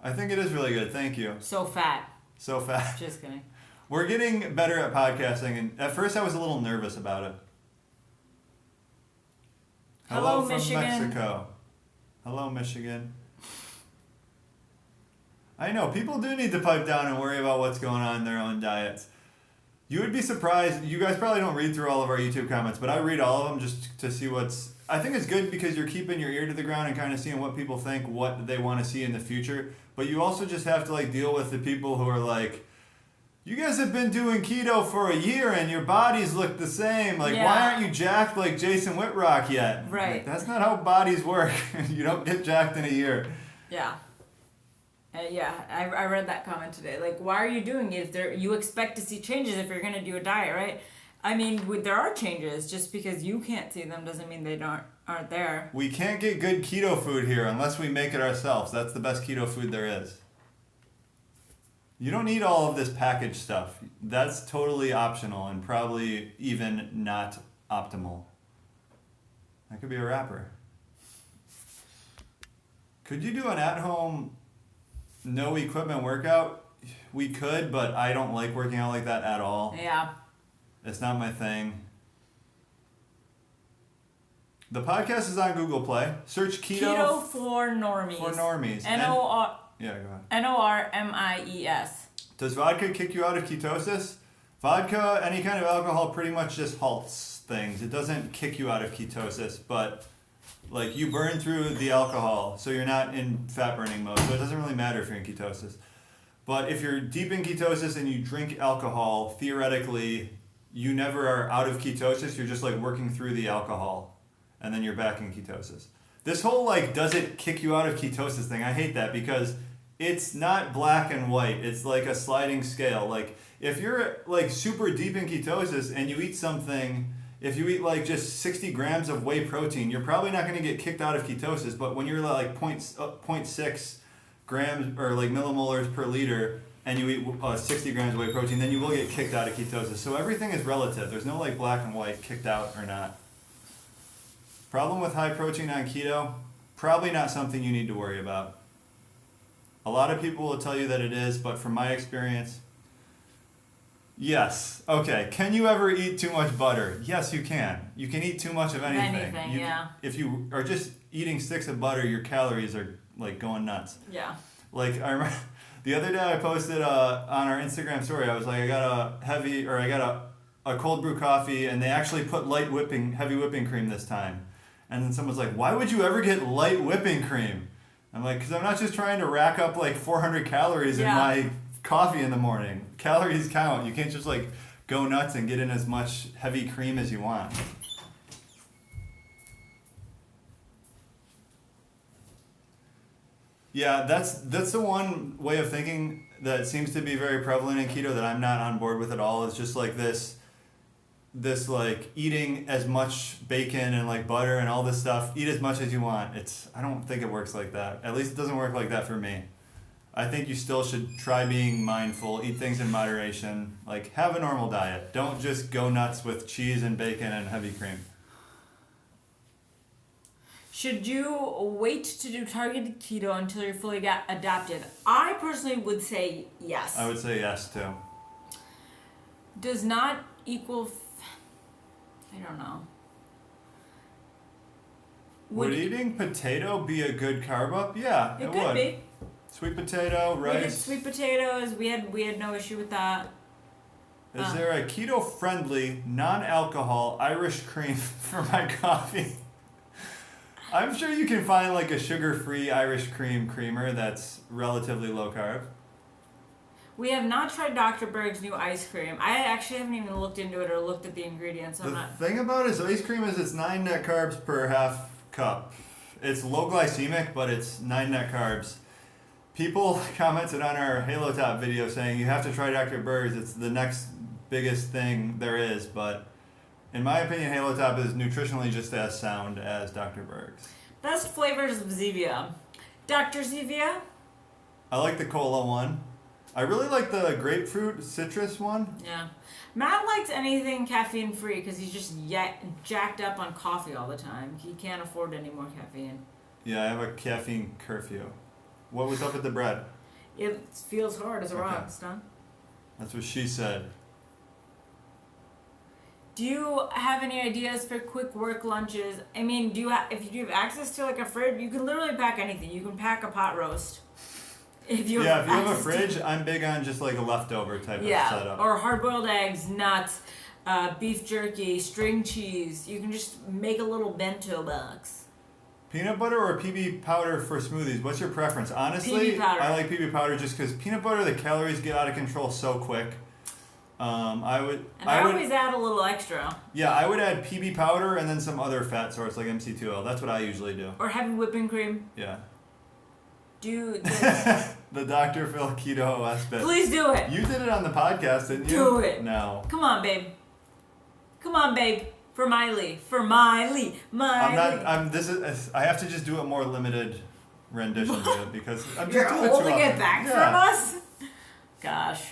I think it is really good. Thank you. So fat. So fat. Just kidding. We're getting better at podcasting, and at first I was a little nervous about it. Hello, from Michigan. Mexico. Hello, Michigan. I know, people do need to pipe down and worry about what's going on in their own diets. You would be surprised. You guys probably don't read through all of our YouTube comments, but I read all of them just to see what's... I think it's good because you're keeping your ear to the ground and kind of seeing what people think, what they want to see in the future. But you also just have to like deal with the people who are like, you guys have been doing keto for a year and your bodies look the same. Like, why aren't you jacked like Jason Whitrock yet? Right. Like, that's not how bodies work. You don't get jacked in a year. Yeah. I read that comment today. Like, why are you doing it if you expect to see changes if you're going to do a diet, right? I mean, there are changes. Just because you can't see them doesn't mean they aren't there. We can't get good keto food here unless we make it ourselves. That's the best keto food there is. You don't need all of this packaged stuff. That's totally optional and probably even not optimal. I could be a rapper. Could you do an at-home, no equipment workout? We could, but I don't like working out like that at all. Yeah. It's not my thing. The podcast is on Google Play. Search Keto for Normies. For Normies. N-O-R... Yeah, go ahead. N-O-R-M-I-E-S. Does vodka kick you out of ketosis? Vodka, any kind of alcohol, pretty much just halts things. It doesn't kick you out of ketosis, but like you burn through the alcohol, so you're not in fat burning mode. So it doesn't really matter if you're in ketosis. But if you're deep in ketosis and you drink alcohol, theoretically, you never are out of ketosis. You're just like working through the alcohol, and then you're back in ketosis. This whole like, does it kick you out of ketosis thing? I hate that because it's not black and white. It's like a sliding scale. Like if you're like super deep in ketosis and you eat something, if you eat like just 60 grams of whey protein, you're probably not going to get kicked out of ketosis. But when you're like 0.6 grams or like millimolars per liter and you eat 60 grams of whey protein, then you will get kicked out of ketosis. So everything is relative. There's no like black and white, kicked out or not. Problem with high protein on keto, probably not something you need to worry about. A lot of people will tell you that it is, but from my experience, yes. Okay, can you ever eat too much butter? Yes, you can. You can eat too much of anything. Yeah. If you are just eating sticks of butter, your calories are like going nuts. Yeah. Like I remember the other day I posted on our Instagram story, I was like, I got a cold brew coffee and they actually put heavy whipping cream this time. And then someone's like, why would you ever get light whipping cream? I'm like, because I'm not just trying to rack up like 400 calories in my coffee in the morning. Calories count. You can't just like go nuts and get in as much heavy cream as you want. Yeah, that's the one way of thinking that seems to be very prevalent in keto that I'm not on board with at all. Is just like this like eating as much bacon and like butter and all this stuff. Eat as much as you want. I don't think it works like that. At least it doesn't work like that for me. I think you still should try being mindful, eat things in moderation, like have a normal diet. Don't just go nuts with cheese and bacon and heavy cream. Should you wait to do targeted keto until you're fully adapted? I personally would say yes. I would say yes too. Does not equal... I don't know. Would eating potato be a good carb up? Yeah, it could would. be. Sweet potato, rice. We did sweet potatoes. We had no issue with that. Is there a keto-friendly, non-alcohol Irish cream for my coffee? I'm sure you can find like a sugar-free Irish cream creamer that's relatively low carb. We have not tried Dr. Berg's new ice cream. I actually haven't even looked into it or looked at the ingredients. The thing about it is ice cream is it's 9 net carbs per half cup. It's low glycemic, but it's 9 net carbs. People commented on our Halo Top video saying you have to try Dr. Berg's. It's the next biggest thing there is, but in my opinion, Halo Top is nutritionally just as sound as Dr. Berg's. Best flavors of Zevia. Dr. Zevia? I like the cola one. I really like the grapefruit citrus one. Yeah. Matt likes anything caffeine free because he's just jacked up on coffee all the time. He can't afford any more caffeine. Yeah, I have a caffeine curfew. What was up with the bread? It feels hard as a rock, Stan. That's what she said. Do you have any ideas for quick work lunches? I mean, if you have access to like a fridge, you can literally pack anything. You can pack a pot roast. If you have a fridge, I'm big on just like a leftover type of setup. Or hard-boiled eggs, nuts, beef jerky, string cheese. You can just make a little bento box. Peanut butter or PB powder for smoothies? What's your preference? Honestly, PB powder. I like PB powder just because peanut butter, the calories get out of control so quick. I would always add a little extra. Yeah, I would add PB powder and then some other fat source like MC2L. That's what I usually do. Or heavy whipping cream. Yeah. Do the Dr. Phil Keto OS bit. Please do it. You did it on the podcast, didn't you? Do it. No. Come on, babe. Come on, babe. For Miley. For Miley. I have to just do a more limited rendition of it because I'm just You're doing holding it back from us? Gosh.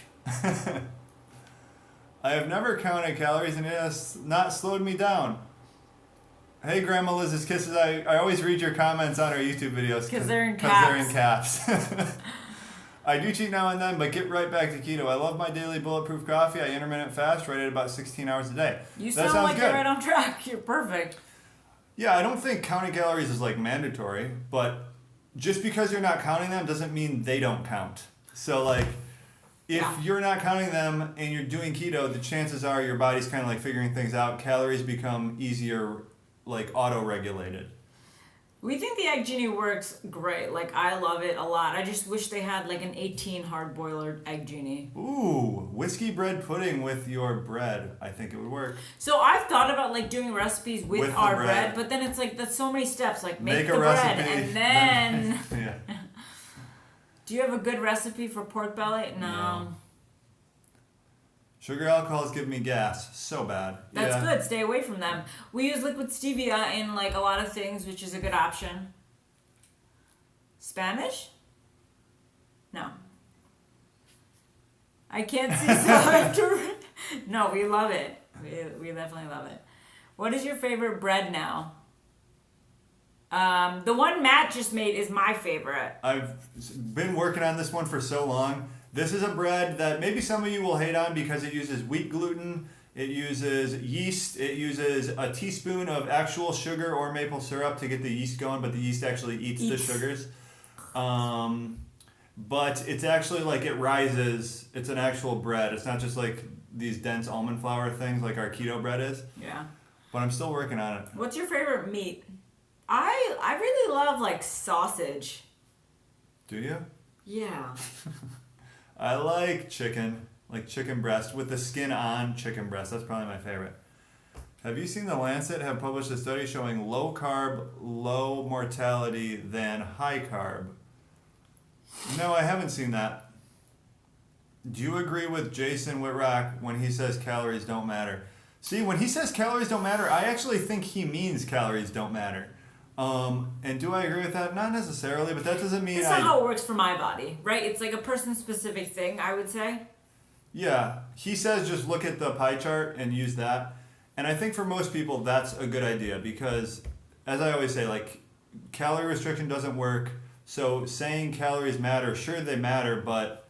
I have never counted calories and it has not slowed me down. Hey, Grandma Liz's Kisses. I always read your comments on our YouTube videos. Because they're in caps. They're in caps. I do cheat now and then, but get right back to keto. I love my daily bulletproof coffee. I intermittent fast right at about 16 hours a day. You sound like you're right on track. You're perfect. Yeah, I don't think counting calories is like mandatory, but just because you're not counting them doesn't mean they don't count. So like, if you're not counting them and you're doing keto, the chances are your body's kind of like figuring things out. Calories become easier, like auto-regulated. We think the Egg Genie works great. Like, I love it a lot. I just wish they had like an 18 hard boiler Egg Genie. Ooh, whiskey bread pudding with your bread. I think it would work. So I've thought about like doing recipes with our bread, but then it's like that's so many steps. Like make the bread and then. Yeah. Do you have a good recipe for pork belly? No. Sugar alcohols give me gas so bad. That's good. Stay away from them. We use liquid stevia in like a lot of things, which is a good option. Spanish? No. I can't see so. No, we love it. We definitely love it. What is your favorite bread now? The one Matt just made is my favorite. I've been working on this one for so long. This is a bread that maybe some of you will hate on because it uses wheat gluten, it uses yeast, it uses a teaspoon of actual sugar or maple syrup to get the yeast going, but the yeast actually eats the sugars. But it's actually like it rises, it's an actual bread. It's not just like these dense almond flour things like our keto bread is. Yeah. But I'm still working on it. What's your favorite meat? I really love like sausage. Do you? Yeah. I like chicken breast with the skin on chicken breast. That's probably my favorite. Have you seen The Lancet have published a study showing low carb, low mortality than high carb? No, I haven't seen that. Do you agree with Jason Whitrock when he says calories don't matter? See, when he says calories don't matter, I actually think he means calories don't matter. And do I agree with that? Not necessarily, but that doesn't mean That's not how it works for my body, right? It's like a person-specific thing, I would say. Yeah, he says just look at the pie chart and use that. And I think for most people that's a good idea because, as I always say, like, calorie restriction doesn't work. So saying calories matter, sure they matter, but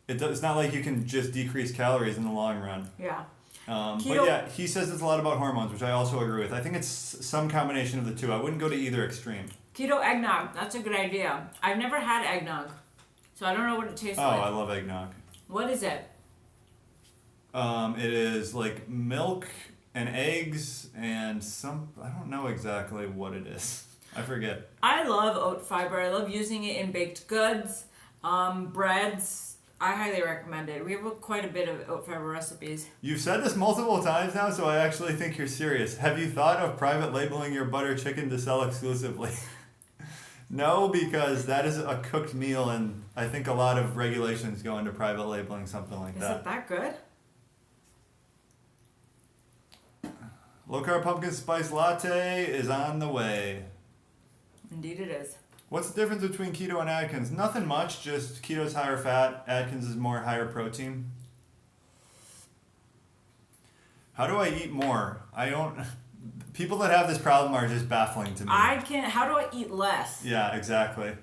it's not like you can just decrease calories in the long run. Yeah. But yeah, he says it's a lot about hormones, which I also agree with. I think it's some combination of the two. I wouldn't go to either extreme. Keto eggnog, that's a good idea. I've never had eggnog, so I don't know what it tastes like. Oh, I love eggnog. What is it? It is like milk and eggs and I don't know exactly what it is. I forget. I love oat fiber. I love using it in baked goods, breads. I highly recommend it. We have quite a bit of oat fiber recipes. You've said this multiple times now, so I actually think you're serious. Have you thought of private labeling your butter chicken to sell exclusively? No, because that is a cooked meal, and I think a lot of regulations go into private labeling something like that. Is it that good? Low carb pumpkin spice latte is on the way. Indeed it is. What's the difference between keto and Atkins? Nothing much, just keto's higher fat, Atkins is more higher protein. How do I eat more? People that have this problem are just baffling to me. How do I eat less? Yeah, exactly.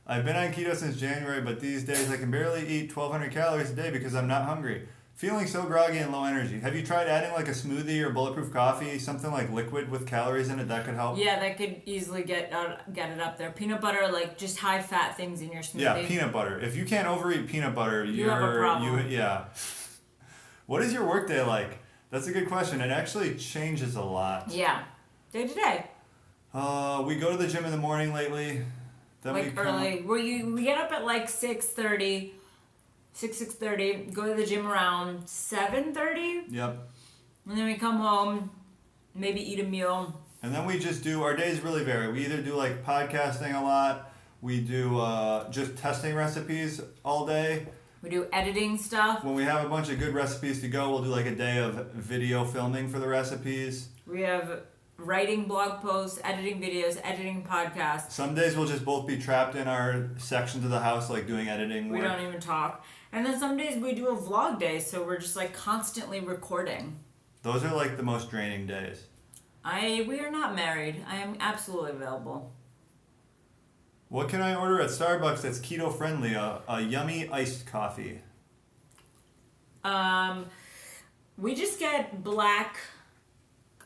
I've been on keto since January, but these days I can barely eat 1,200 calories a day because I'm not hungry. Feeling so groggy and low energy. Have you tried adding like a smoothie or bulletproof coffee, something like liquid with calories in it? That could help. Yeah, that could easily get it up there. Peanut butter, like just high fat things in your smoothie. Yeah, peanut butter. If you can't overeat peanut butter, you have a problem. Yeah. What is your workday like? That's a good question. It actually changes a lot. Yeah, day to day. We go to the gym in the morning lately. Then like early. We get up at like 6:30. 6:30, go to the gym around 7:30. Yep. And then we come home, maybe eat a meal. And then we just do, our days really vary. We either do like podcasting a lot, we do just testing recipes all day. We do editing stuff. When we have a bunch of good recipes to go, we'll do like a day of video filming for the recipes. We have writing blog posts, editing videos, editing podcasts. Some days we'll just both be trapped in our sections of the house, like doing editing work. We don't even talk. And then some days we do a vlog day, so we're just like constantly recording. Those are like the most draining days. We are not married. I am absolutely available. What can I order at Starbucks that's keto friendly? A yummy iced coffee. We just get black,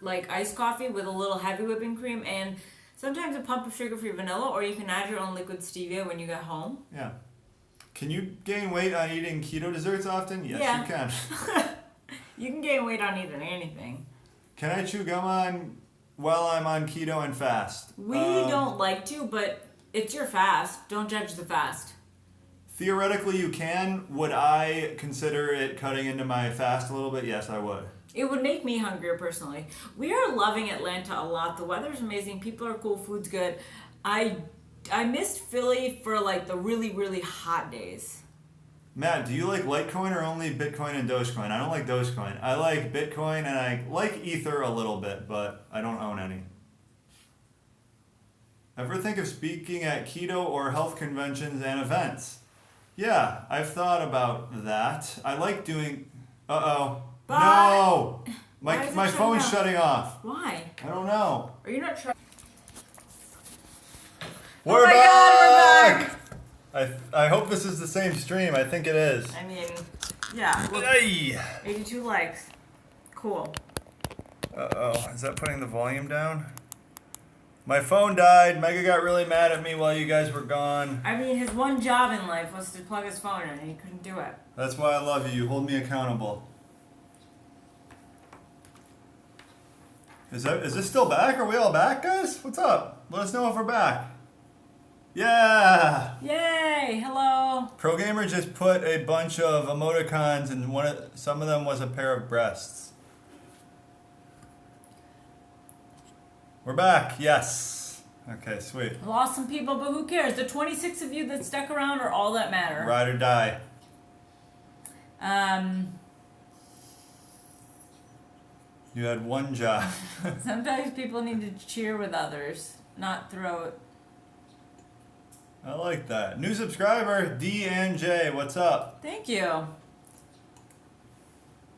like iced coffee with a little heavy whipping cream and sometimes a pump of sugar-free vanilla, or you can add your own liquid stevia when you get home. Yeah. Can you gain weight on eating keto desserts often? Yes, yeah. You can. You can gain weight on eating anything. Can I chew gum on while I'm on keto and fast? We don't like to, but it's your fast. Don't judge the fast. Theoretically, you can. Would I consider it cutting into my fast a little bit? Yes, I would. It would make me hungrier personally. We are loving Atlanta a lot. The weather's amazing. People are cool. Food's good. I missed Philly for like the really, really hot days. Matt, do you like Litecoin or only Bitcoin and Dogecoin? I don't like Dogecoin. I like Bitcoin and I like Ether a little bit, but I don't own any. Ever think of speaking at keto or health conventions and events? Yeah, I've thought about that. I like doing... Uh-oh. But no! My phone's shutting off. Why? I don't know. Are you not trying? We're back! God, we're back! I hope this is the same stream. I think it is. I mean, yeah. Look, Hey! 82 likes. Cool. Uh-oh. Is that putting the volume down? My phone died. Mega got really mad at me while you guys were gone. I mean, his one job in life was to plug his phone in, and he couldn't do it. That's why I love you. You hold me accountable. Is this still back? Are we all back, guys? What's up? Let us know if we're back. Yeah! Yay! Hello! Pro Gamer just put a bunch of emoticons and some of them was a pair of breasts. We're back, yes. Okay, sweet. Lost some people, but who cares? The 26 of you that stuck around are all that matter. Ride or die. You had one job. Sometimes people need to cheer with others, not throw it. I like that. New subscriber, D and J. What's up? Thank you.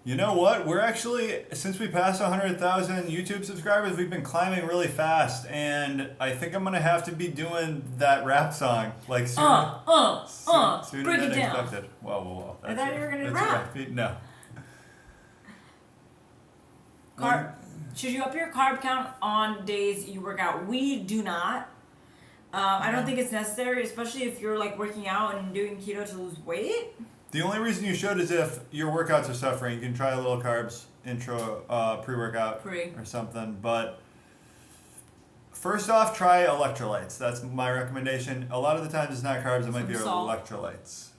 You know what? We're actually, since we passed 100,000 YouTube subscribers, we've been climbing really fast, and I think I'm gonna have to be doing that rap song like sooner break than it down. expected. Whoa. I thought you were gonna that's rap. No. Carb. Should you up your carb count on days you work out? We do not. I don't think it's necessary, especially if you're like working out and doing keto to lose weight. The only reason you should is if your workouts are suffering. You can try a little carbs intro, pre-workout or something. But first off, try electrolytes. That's my recommendation. A lot of the times it's not carbs, it might be salt. Electrolytes.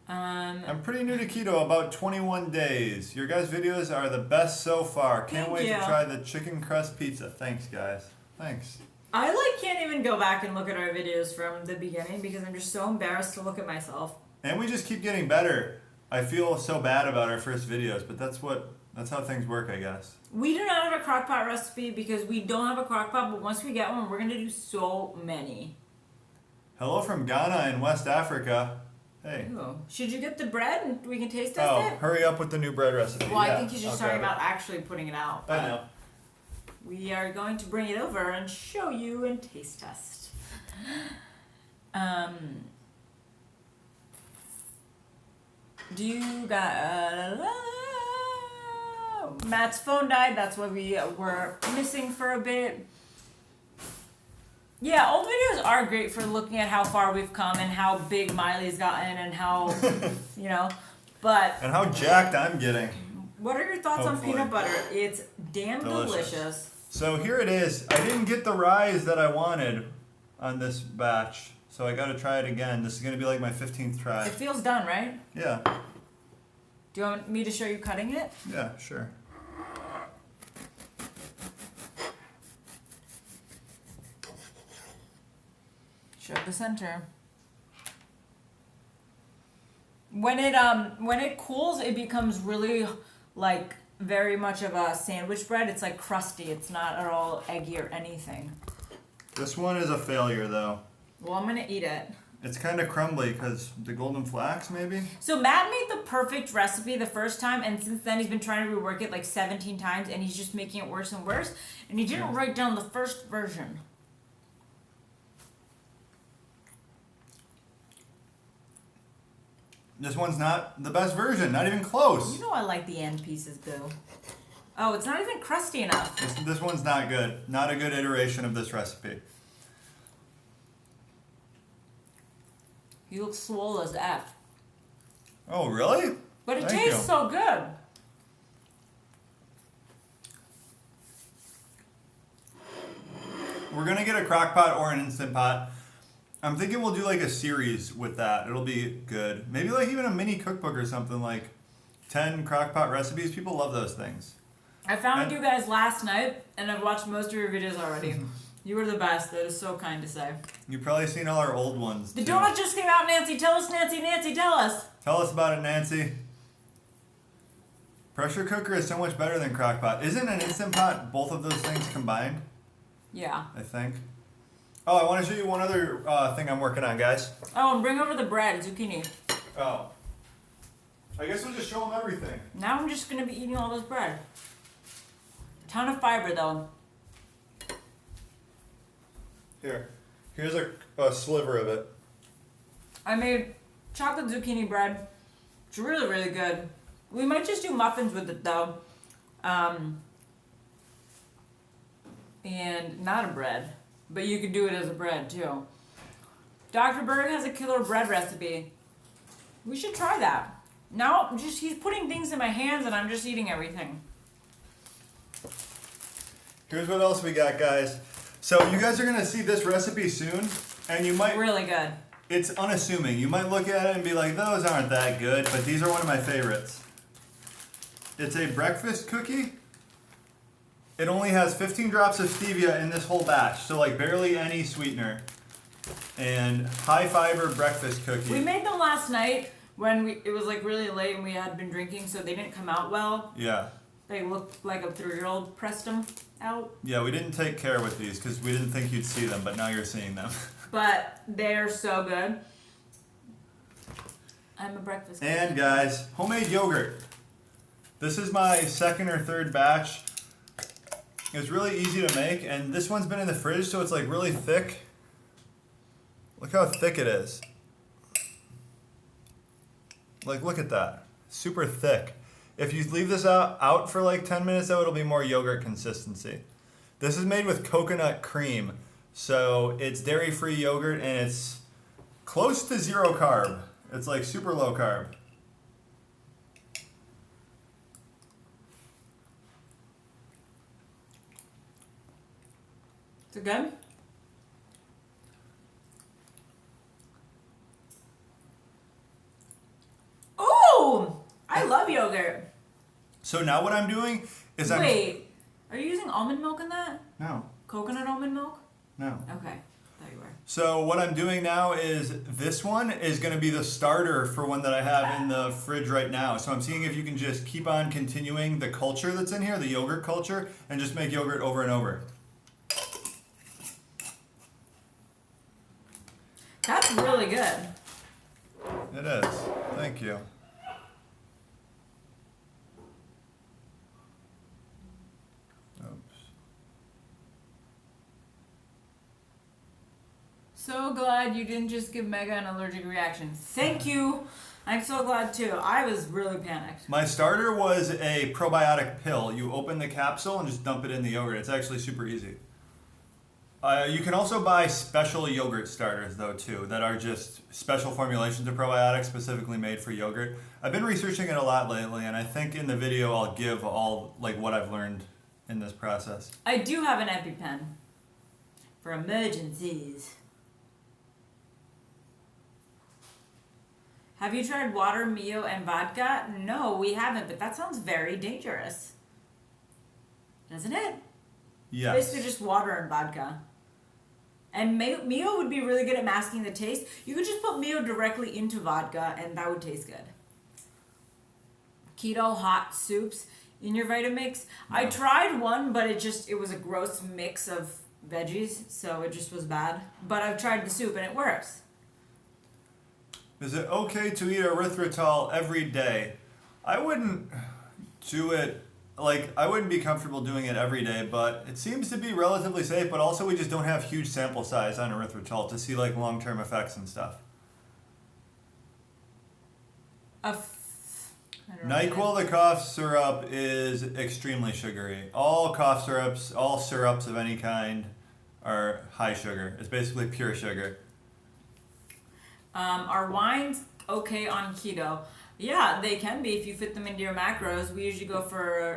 I'm pretty new to keto, about 21 days. Your guys' videos are the best so far. Can't wait to try the chicken crust pizza. Thanks, guys. Thanks. I can't even go back and look at our videos from the beginning because I'm just so embarrassed to look at myself. And we just keep getting better. I feel so bad about our first videos, but that's how things work, I guess. We do not have a crock pot recipe because we don't have a crock pot, but once we get one, we're going to do so many. Hello from Ghana in West Africa. Hey. Ooh. Should you get the bread and we can taste test it? Hurry up with the new bread recipe. Well, I think he's just talking about actually putting it out. I know. We are going to bring it over and show you and taste test. Do you got... Matt's phone died. That's why we were missing for a bit. Yeah, old videos are great for looking at how far we've come and how big Miley's gotten and how, but... And how jacked I'm getting. What are your thoughts on peanut butter? It's damn delicious. So here it is. I didn't get the rise that I wanted on this batch, so I gotta try it again. This is gonna be like my 15th try. It feels done, right? Yeah. Do you want me to show you cutting it? Yeah, sure. Show the center. When it cools, it becomes really like very much of a sandwich bread. It's like crusty. It's not at all eggy or anything. This one is a failure though. Well, I'm gonna eat it. It's kind of crumbly because the golden flax maybe? So Matt made the perfect recipe the first time, and since then he's been trying to rework it like 17 times, and he's just making it worse and worse, and he didn't write down the first version. This one's not the best version, not even close. You know I like the end pieces, boo. Oh, it's not even crusty enough. This one's not good. Not a good iteration of this recipe. You look swole as F. Oh, really? But it tastes so good. We're gonna get a crock pot or an Instant Pot. I'm thinking we'll do like a series with that. It'll be good. Maybe like even a mini cookbook or something, like 10 crock pot recipes. People love those things. I found you guys last night, and I've watched most of your videos already. You were the best. That is so kind to say. You've probably seen all our old ones, The too. donut just came out, Nancy. Tell us, Nancy. Nancy, tell us. Tell us about it, Nancy. Pressure cooker is so much better than crock pot. Isn't an Instant Pot both of those things combined? Yeah. I think. Oh, I want to show you one other thing I'm working on, guys. Oh, and bring over the bread, zucchini. Oh. I guess we'll just show them everything. Now I'm just going to be eating all this bread. Ton of fiber, though. Here's a sliver of it. I made chocolate zucchini bread. It's really, really good. We might just do muffins with it, though. And not a bread. But you could do it as a bread, too. Dr. Berg has a killer bread recipe. We should try that. Now, he's putting things in my hands and I'm just eating everything. Here's what else we got, guys. So you guys are gonna see this recipe soon, and you might. Really good. It's unassuming. You might look at it and be like, those aren't that good, but these are one of my favorites. It's a breakfast cookie. It only has 15 drops of stevia in this whole batch, so like barely any sweetener. And high fiber breakfast cookie. We made them last night when it was like really late and we had been drinking, so they didn't come out well. Yeah. They looked like a 3-year-old pressed them out. Yeah, we didn't take care with these because we didn't think you'd see them, but now you're seeing them. But they're so good. I'm a breakfast cookie. And guys, homemade yogurt. This is my second or third batch. It's really easy to make, and this one's been in the fridge, so it's like really thick. Look how thick it is. Like, look at that. Super thick. If you leave this out for like 10 minutes, though, it'll be more yogurt consistency. This is made with coconut cream. So it's dairy-free yogurt, and it's close to 0 carb. It's like super low carb. Is it good? Ooh! I love yogurt. So now what I'm doing is Wait, are you using almond milk in that? No. Coconut almond milk? No. Okay, thought you were. So what I'm doing now is this one is going to be the starter for one that I have in the fridge right now. So I'm seeing if you can just keep on continuing the culture that's in here, the yogurt culture, and just make yogurt over and over. That's really good. It is. Thank you. So glad you didn't just give Mega an allergic reaction. Thank you. I'm so glad too. I was really panicked. My starter was a probiotic pill. You open the capsule and just dump it in the yogurt. It's actually super easy. You can also buy special yogurt starters though too that are just special formulations of probiotics specifically made for yogurt. I've been researching it a lot lately, and I think in the video I'll give all like what I've learned in this process. I do have an EpiPen for emergencies. Have you tried water, Mio, and vodka? No, we haven't, but that sounds very dangerous. Doesn't it? Yes. Basically just water and vodka. And Mio would be really good at masking the taste. You could just put Mio directly into vodka and that would taste good. Keto hot soups in your Vitamix. No. I tried one, but it was a gross mix of veggies, so it just was bad. But I've tried the soup and it works. Is it okay to eat erythritol every day? I wouldn't do it, I wouldn't be comfortable doing it every day, but it seems to be relatively safe, but also we just don't have huge sample size on erythritol to see long-term effects and stuff. NyQuil, the cough syrup, is extremely sugary. All cough syrups, all syrups of any kind are high sugar. It's basically pure sugar. Are wines okay on keto? Yeah, they can be if you fit them into your macros. We usually go for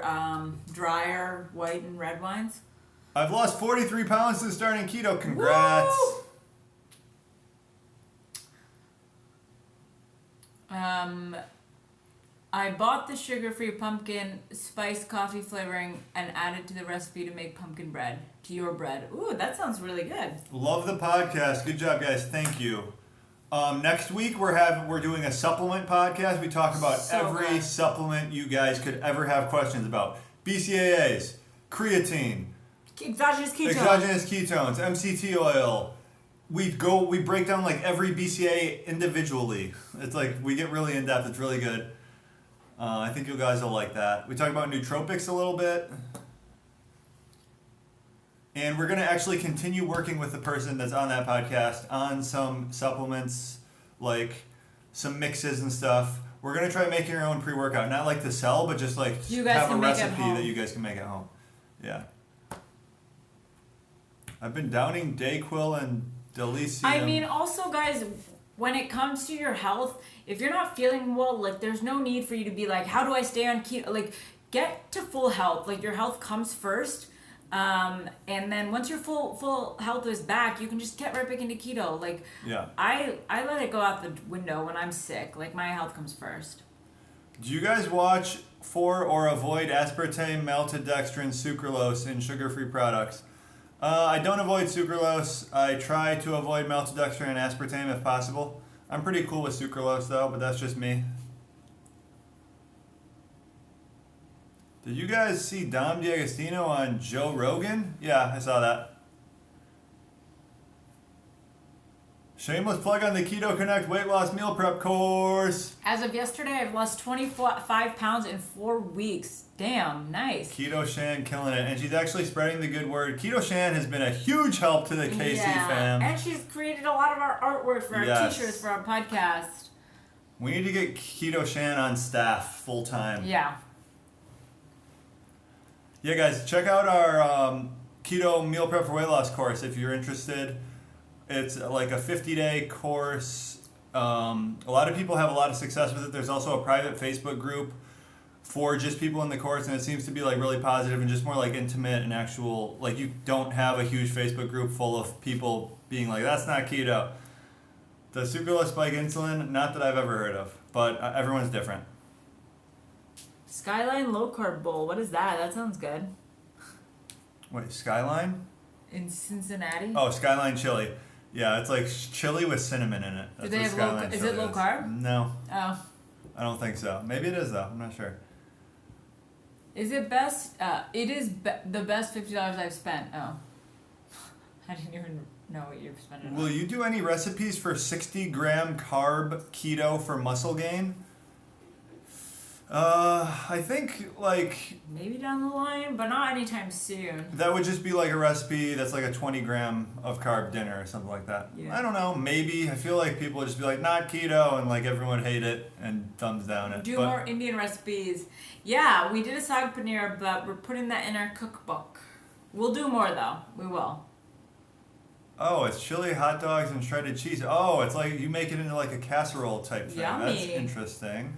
drier white and red wines. I've lost 43 pounds since starting keto. Congrats. Woo! I bought the sugar-free pumpkin spice coffee flavoring and added to the recipe to make pumpkin bread. To your bread. Ooh, that sounds really good. Love the podcast. Good job, guys. Thank you. Next week we're doing a supplement podcast. We talk about every supplement you guys could ever have questions about. BCAAs, creatine, exogenous ketones, MCT oil. We break down every BCAA individually. It's we get really in depth. It's really good. I think you guys will like that. We talk about nootropics a little bit. And we're going to actually continue working with the person that's on that podcast on some supplements, some mixes and stuff. We're going to try making our own pre-workout. Not to sell, but just have a recipe that you guys can make at home. Yeah. I've been downing Dayquil and Delicium. I mean, also, guys, when it comes to your health, if you're not feeling well, there's no need for you to be how do I stay on keto? Get to full health. Your health comes first. And then once your full health is back, you can just get right back into keto. Like, Yeah. I let it go out the window when I'm sick. Like, my health comes first. Do you guys watch for or avoid aspartame, maltodextrin, sucralose in sugar-free products? I don't avoid sucralose. I try to avoid maltodextrin and aspartame if possible. I'm pretty cool with sucralose though, but that's just me. Did you guys see Dom D'Agostino on Joe Rogan? Yeah, I saw that. Shameless plug on the Ketoconnect weight loss meal prep course. As of yesterday, I've lost 25 pounds in 4 weeks. Damn, nice. Keto Shan killing it, and she's actually spreading the good word. Keto Shan has been a huge help to the KC fam. And she's created a lot of our artwork for our t-shirts for our podcast. We need to get Keto Shan on staff full time. Yeah. Yeah, guys, check out our Keto Meal Prep for Weight Loss course if you're interested. It's like a 50-day course. A lot of people have a lot of success with it. There's also a private Facebook group for just people in the course, and it seems to be like really positive and just more like intimate and actual. Like, you don't have a huge Facebook group full of people being like, that's not keto. The sucralose spike insulin, not that I've ever heard of, but everyone's different. Skyline Low Carb Bowl. What is that? That sounds good. Wait, Skyline? In Cincinnati? Oh, Skyline chili. Yeah, it's like chili with cinnamon in it. Do they have low? Is it low carb? No, Oh. I don't think so. Maybe it is though. I'm not sure. Is it best? It is the best $50 I've spent. Oh. I didn't even know what you've spent it on. Will you do any recipes for 60-gram carb keto for muscle gain? I think like Maybe down the line, but not anytime soon. that would just be like a recipe that's like a 20-gram of carb dinner or something like that. Yeah. I don't know. Maybe. I feel like people would just be like, not keto, and like everyone would hate it and thumbs down it. Do But more Indian recipes. Yeah, we did a sag paneer, but we're putting that in our cookbook. We'll do more though. We will. oh, it's chili, hot dogs, and shredded cheese. Oh, it's like you make it into like a casserole type thing. Yummy. That's interesting.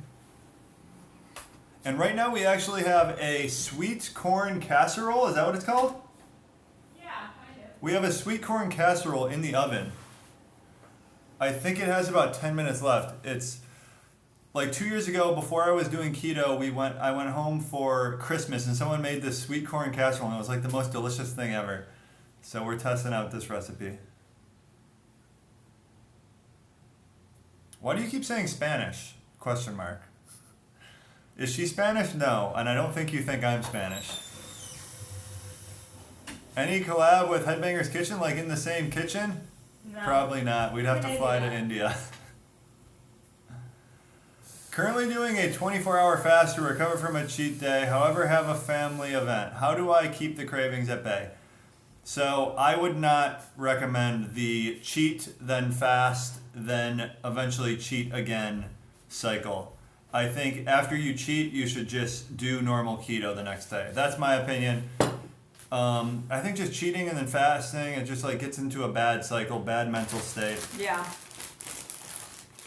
And right now we actually have a sweet corn casserole. Is that what it's called? Yeah, kind of. We have a sweet corn casserole in the oven. I think it has about 10 minutes left. It's like 2 years ago, before I was doing keto, I went home for Christmas and someone made this sweet corn casserole and it was like the most delicious thing ever. So we're testing out this recipe. Why do you keep saying Spanish? Question mark. Is she Spanish? No, and I don't think you think I'm Spanish. Any collab with Headbangers Kitchen, like in the same kitchen? No. Probably not. We'd have to Good fly idea. to India. Currently doing a 24-hour fast to recover from a cheat day, however have a family event. How do I keep the cravings at bay? So I would not recommend the cheat, then fast, then eventually cheat again cycle. I think after you cheat, you should just do normal keto the next day. That's my opinion. I think just cheating and then fasting, it just like gets into a bad cycle, bad mental state. Yeah.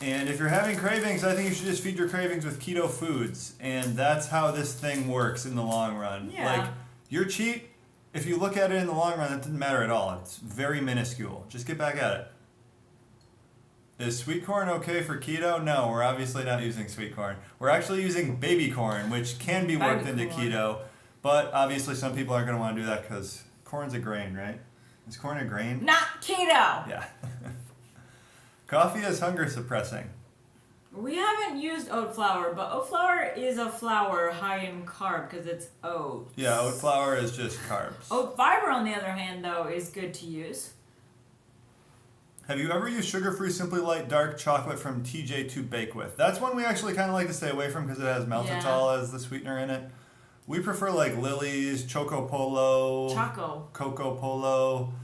And if you're having cravings, I think you should just feed your cravings with keto foods. And that's how this thing works in the long run. Yeah. Like, your cheat, if you look at it in the long run, it doesn't matter at all. It's very minuscule. Just get back at it. Is sweet corn okay for keto? No, we're obviously not using sweet corn. We're actually using baby corn, which can be worked into keto. But obviously some people aren't going to want to do that because corn's a grain, right? Is corn a grain? Not keto. Yeah. Coffee is hunger suppressing. We haven't used oat flour, but oat flour is a flour high in carb because it's oats. Yeah, oat flour is just carbs. Oat fiber, on the other hand, though, is good to use. Have you ever used sugar-free Simply Light dark chocolate from TJ to bake with? That's one we actually kind of like to stay away from because it has maltitol as the sweetener in it. We prefer like Lily's, Choco Polo, Coco Polo,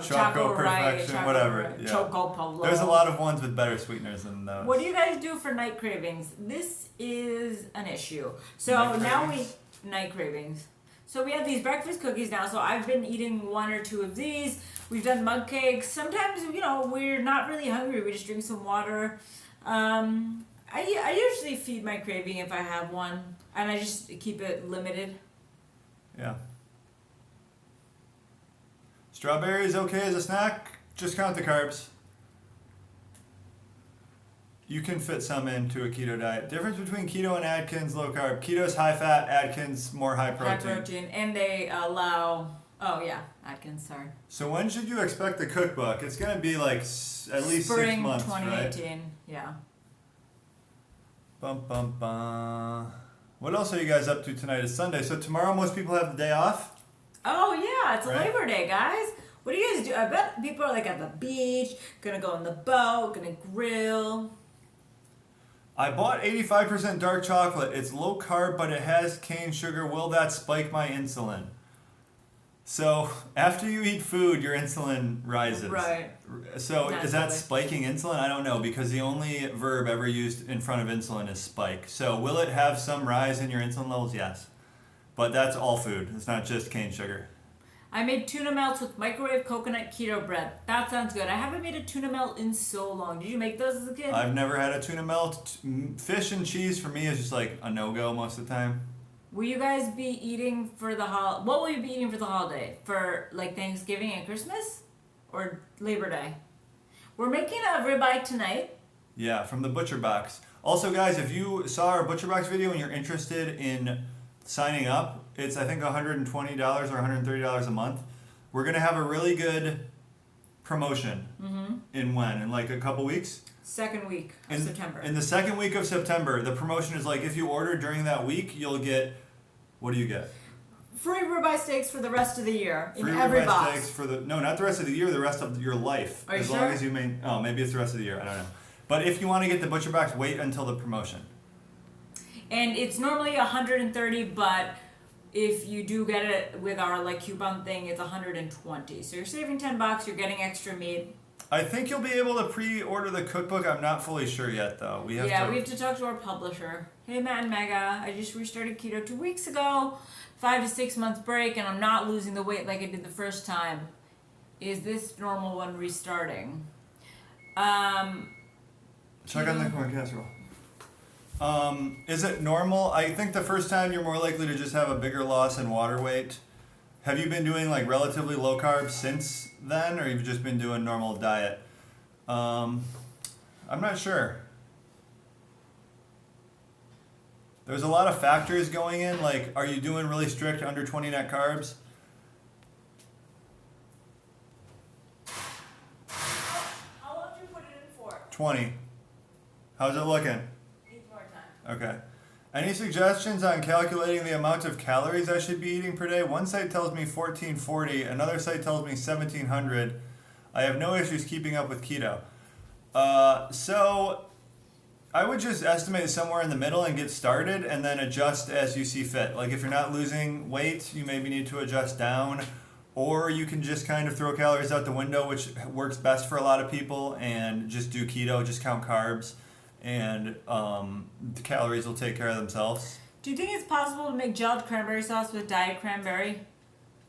Choco Perfection, Choco whatever. Right. Yeah. Choco Polo. There's a lot of ones with better sweeteners than those. What do you guys do for night cravings? This is an issue. So night cravings. So we have these breakfast cookies now. So I've been eating one or two of these. We've done mug cakes. Sometimes, we're not really hungry. We just drink some water. I usually feed my craving if I have one, and I just keep it limited. Yeah. Strawberries okay as a snack. Just count the carbs. You can fit some into a keto diet. Difference between keto and Atkins, low carb. Keto's high fat, Atkins more high protein. High protein, and they allow. Oh yeah, Atkins. Sorry. So when should you expect the cookbook? It's gonna be like at least Spring 6 months, 2018. right? Yeah. Bum bum bum. What else are you guys up to tonight? It's Sunday, so tomorrow most people have the day off. Oh yeah, it's Right? Labor Day, guys. What do you guys do? I bet people are like at the beach, gonna go on the boat, gonna grill. I bought 85% dark chocolate. It's low carb, but it has cane sugar. Will that spike my insulin? So after you eat food, your insulin rises. Right. So is that Naturally. spiking insulin? I don't know, because the only verb ever used in front of insulin is spike. So will it have some rise in your insulin levels? Yes. But that's all food. It's not just cane sugar. I made tuna melts with microwave coconut keto bread. That sounds good. I haven't made a tuna melt in so long. Did you make those as a kid? I've never had a tuna melt. Fish and cheese for me is just like a no-go most of the time. Will you guys be eating for the What will you be eating for the holiday? For like Thanksgiving and Christmas, or Labor Day? We're making a ribeye tonight. Yeah, from the Butcher Box. Also, guys, if you saw our Butcher Box video and you're interested in signing up, it's I think $120 or $130 a month. We're gonna have a really good promotion in like a couple weeks. Second week of September. In the second week of September, the promotion is like if you order during that week, you'll get, what do you get? Free ribeye steaks for the rest of the year Free in every ribeye box. steaks for the not the rest of the year, the rest of your life. Are you as sure? long as you maybe it's the rest of the year. I don't know. But if you want to get the Butcher Box, wait until the promotion. And it's normally 130, but if you do get it with our like coupon thing, it's 120. So you're saving $10. You're getting extra meat. I think you'll be able to pre-order the cookbook. I'm not fully sure yet, though. We have to talk to our publisher. Hey, Matt and Mega, I just restarted keto 2 weeks ago. 5 to 6 months break, and I'm not losing the weight like I did the first time. Is this normal when restarting? check on the corn casserole. Is it normal? I think the first time you're more likely to just have a bigger loss in water weight. Have you been doing like relatively low carb since then, or you've just been doing normal diet? I'm not sure. There's a lot of factors going in, like are you doing really strict under 20 net carbs? How long did you put it in for? 20. How's it looking? Needs more time. Okay. Any suggestions on calculating the amount of calories I should be eating per day? One site tells me 1440, another site tells me 1700. I have no issues keeping up with keto. So I would just estimate somewhere in the middle and get started and then adjust as you see fit. Like if you're not losing weight, you maybe need to adjust down, or you can just kind of throw calories out the window, which works best for a lot of people, and just do keto, just count carbs. And the calories will take care of themselves. Do you think it's possible to make gelled cranberry sauce with diet cranberry?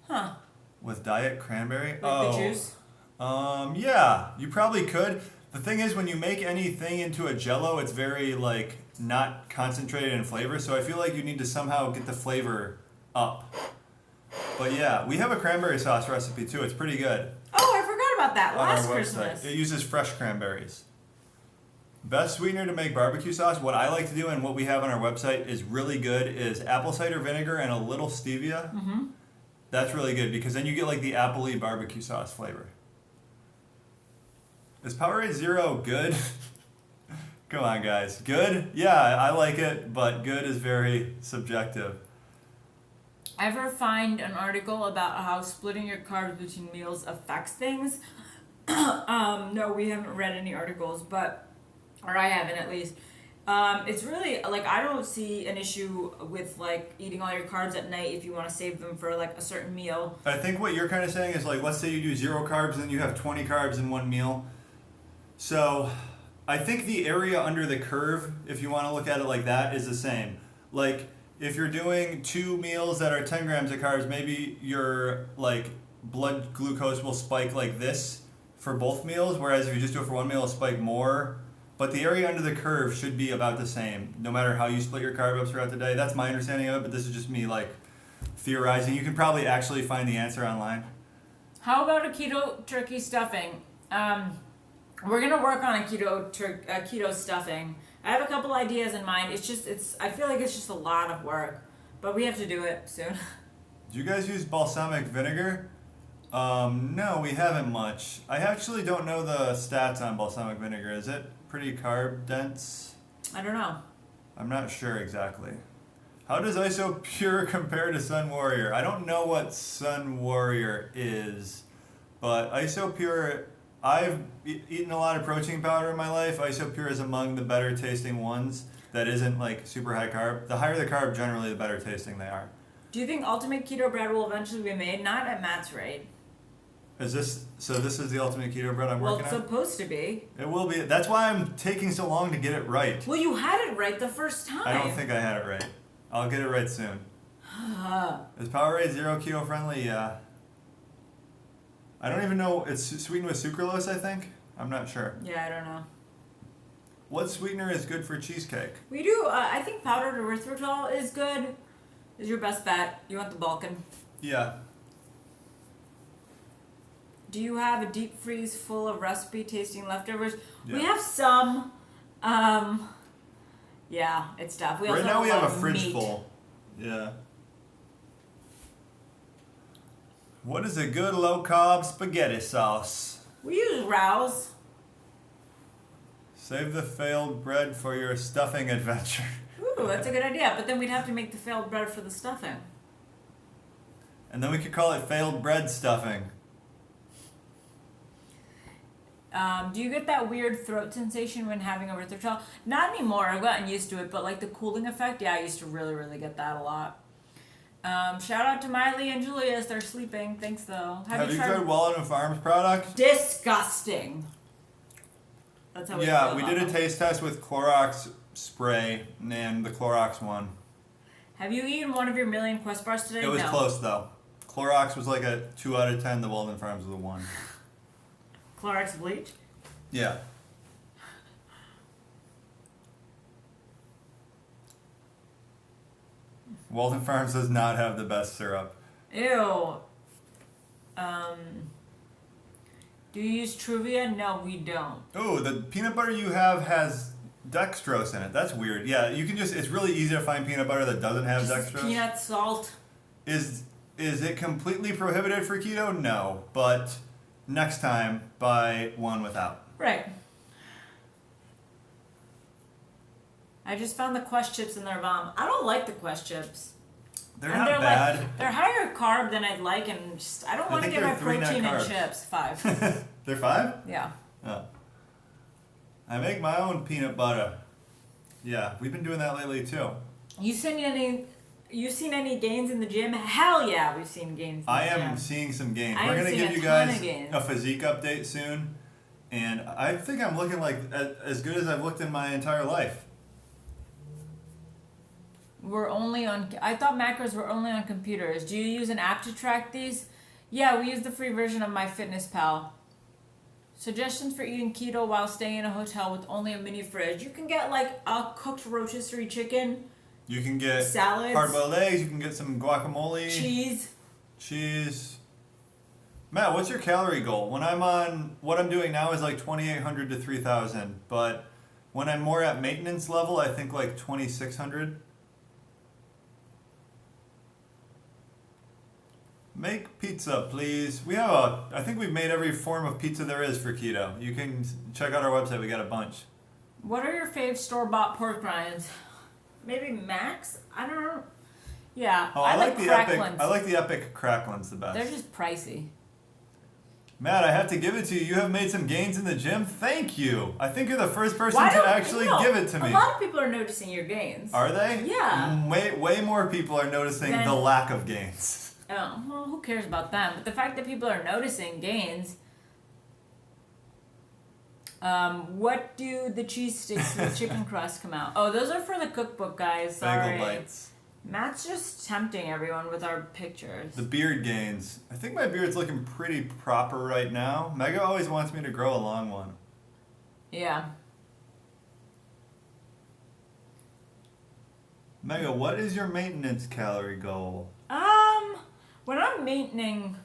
Huh. With diet cranberry? With the juice? Yeah, you probably could. The thing is, when you make anything into a Jell-O, it's very like not concentrated in flavor. So I feel like you need to somehow get the flavor up. But yeah, we have a cranberry sauce recipe too. It's pretty good. Oh, I forgot about that. On Last our website. Christmas. It uses fresh cranberries. Best sweetener to make barbecue sauce, what I like to do and what we have on our website is really good, is apple cider vinegar and a little stevia. Mm-hmm. That's really good because then you get like the appley barbecue sauce flavor. Is Powerade Zero good? Come on, guys. Good? Yeah, I like it, but good is very subjective. Ever find an article about how splitting your carbs between meals affects things? No, we haven't read any articles, or I haven't at least. It's really, like, I don't see an issue with, like, eating all your carbs at night if you want to save them for, like, a certain meal. I think what you're kind of saying is, like, let's say you do 0 carbs and then you have 20 carbs in one meal. So I think the area under the curve, if you want to look at it like that, is the same. Like, if you're doing 2 meals that are 10 grams of carbs, maybe your, like, blood glucose will spike like this for both meals, whereas if you just do it for one meal, it'll spike more. But the area under the curve should be about the same, no matter how you split your carb up throughout the day. That's my understanding of it, but this is just me, like, theorizing. You can probably actually find the answer online. How about a keto turkey stuffing? We're gonna work on a keto stuffing. I have a couple ideas in mind. I feel like it's just a lot of work, but we have to do it soon. Do you guys use balsamic vinegar? No, we haven't much. I actually don't know the stats on balsamic vinegar. Is it pretty carb dense? I don't know. I'm not sure exactly. How does ISO Pure compare to Sun Warrior? I don't know what Sun Warrior is, but ISO Pure, I've eaten a lot of protein powder in my life. ISO Pure is among the better tasting ones that isn't like super high carb. The higher the carb, generally the better tasting they are. Do you think ultimate keto bread will eventually be made? Not at Matt's rate. This is the ultimate keto bread I'm working on? Well, it's supposed to be. It will be. That's why I'm taking so long to get it right. Well, you had it right the first time. I don't think I had it right. I'll get it right soon. Is Powerade Zero keto friendly? Yeah. I don't even know. It's sweetened with sucralose, I think. I'm not sure. Yeah, I don't know. What sweetener is good for cheesecake? We do. I think powdered erythritol is good. Is your best bet. You want the Balkan. Yeah. Do you have a deep freeze full of recipe tasting leftovers? Yeah. We have some. Yeah, it's tough. Right now we have a fridge meat. full. Yeah. What is a good low-carb spaghetti sauce? We use Rouse. Save the failed bread for your stuffing adventure. Ooh, that's a good idea. But then we'd have to make the failed bread for the stuffing. And then we could call it failed bread stuffing. Do you get that weird throat sensation when having erythritol? Not anymore. I've gotten used to it, but like the cooling effect, yeah, I used to really, really get that a lot. Shout out to Miley and Julius. They're sleeping. Thanks, though. Have you tried Wallen Farms product? Disgusting. That's how we Yeah, feel we about did a them. taste test with Clorox spray and the Clorox one. Have you eaten one of your million Quest bars today? It was No. close though. Clorox was like a 2 out of 10. The Walden Farms was a 1. Clorox bleach? Yeah. Walden Farms does not have the best syrup. Ew. Do you use Truvia? No, we don't. Oh, the peanut butter you have has dextrose in it. That's weird. Yeah, you can it's really easy to find peanut butter that doesn't have Just dextrose. peanut salt. Is it completely prohibited for keto? No, but next time buy one without. Right. I just found the Quest chips and they're bomb. I don't like the Quest chips. They're And not bad. They're higher carb than I'd like, and just, I don't want to think get my they're 3 net protein in carbs. chips. 5. They're 5? Yeah. Oh. I make my own peanut butter. Yeah, we've been doing that lately too. You seen any gains in the gym? Hell yeah, we've seen gains in the I gym. am seeing some gains. I We're am gonna seeing give a you ton guys of gains. a physique update soon, and I think I'm looking like as good as I've looked in my entire life. We're only on. I thought macros were only on computers. Do you use an app to track these? Yeah, we use the free version of MyFitnessPal. Suggestions for eating keto while staying in a hotel with only a mini fridge. You can get like a cooked rotisserie chicken, You can get salads, hard-boiled eggs. You can get some guacamole, cheese. Matt, what's your calorie goal? When I'm on, what I'm doing now is like 2,800 to 3,000, but when I'm more at maintenance level, I think like 2,600. Make pizza, please. I think we've made every form of pizza there is for keto. You can check out our website. We got a bunch. What are your fave store-bought pork rinds? Maybe Max? I don't know. Yeah, Oh, I like the epic. Cracklins. I like the epic cracklins the best. They're just pricey. Matt, I have to give it to you. You have made some gains in the gym. Thank you. I think you're the first person Why to don't- actually no, give it to me. A lot of people are noticing your gains. Are they? Yeah. Way more people are noticing Then- the lack of gains. Oh, well, who cares about them? But the fact that people are noticing gains. What do the cheese sticks with chicken crust come out? Oh, those are for the cookbook, guys. Sorry. Bagel bites. Matt's just tempting everyone with our pictures. The beard gains. I think my beard's looking pretty proper right now. Mega always wants me to grow a long one. Yeah. Mega, what is your maintenance calorie goal? When I'm maintaining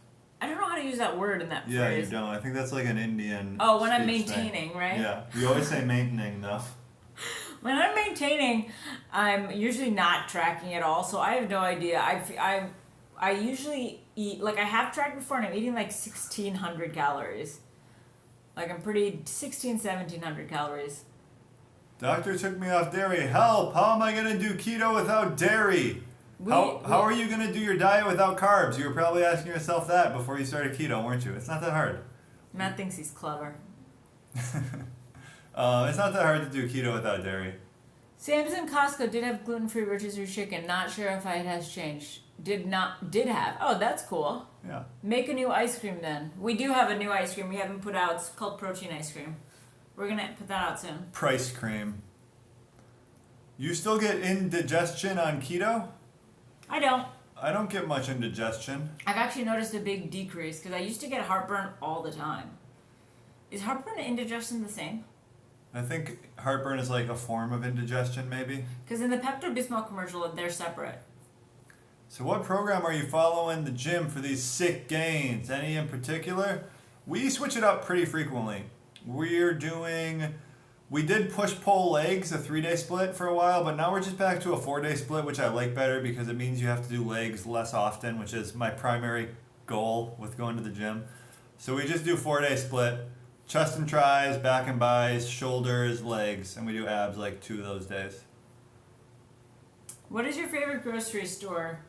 I don't know how to use that word in that Yeah, phrase. you don't. I think that's like an Indian. Oh, when I'm speech maintaining, thing. right? Yeah, you always say maintaining though. When I'm maintaining, I'm usually not tracking at all, so I have no idea. I usually eat, like I have tracked before, and I'm eating like 1,600 calories. Like I'm pretty 1,1700 calories. Doctor took me off dairy. Help! How am I gonna do keto without dairy? How are you gonna do your diet without carbs? You were probably asking yourself that before you started keto, weren't you? It's not that hard. Matt thinks he's clever. It's not that hard to do keto without dairy. Sam's and Costco did have gluten-free rotisserie chicken. Not sure if it has changed. Did have. Oh, that's cool. Yeah. Make a new ice cream then. We do have a new ice cream we haven't put out. It's called protein ice cream. We're gonna put that out soon. Price cream. You still get indigestion on keto? I don't. I don't get much indigestion. I've actually noticed a big decrease because I used to get heartburn all the time. Is heartburn and indigestion the same? I think heartburn is like a form of indigestion, maybe. Because in the Pepto-Bismol commercial, they're separate. So what program are you following the gym for these sick gains? Any in particular? We switch it up pretty frequently. We did push-pull legs, a 3-day split for a while, but now we're just back to a 4-day split, which I like better because it means you have to do legs less often, which is my primary goal with going to the gym. So we just do 4-day split, chest and tries, back and bis, shoulders, legs, and we do abs like 2 of those days. What is your favorite grocery store?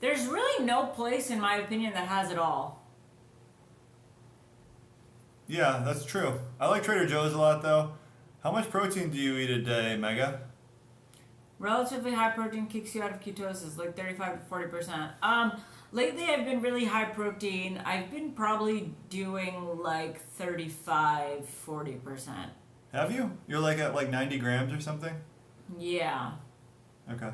There's really no place, in my opinion, that has it all. Yeah, that's true. I like Trader Joe's a lot, though. How much protein do you eat a day, Mega? Relatively high protein kicks you out of ketosis, like 35 to 40%. Lately I've been really high protein. I've been probably doing like 35, 40%. Have you? You're like at like 90 grams or something? Yeah. Okay.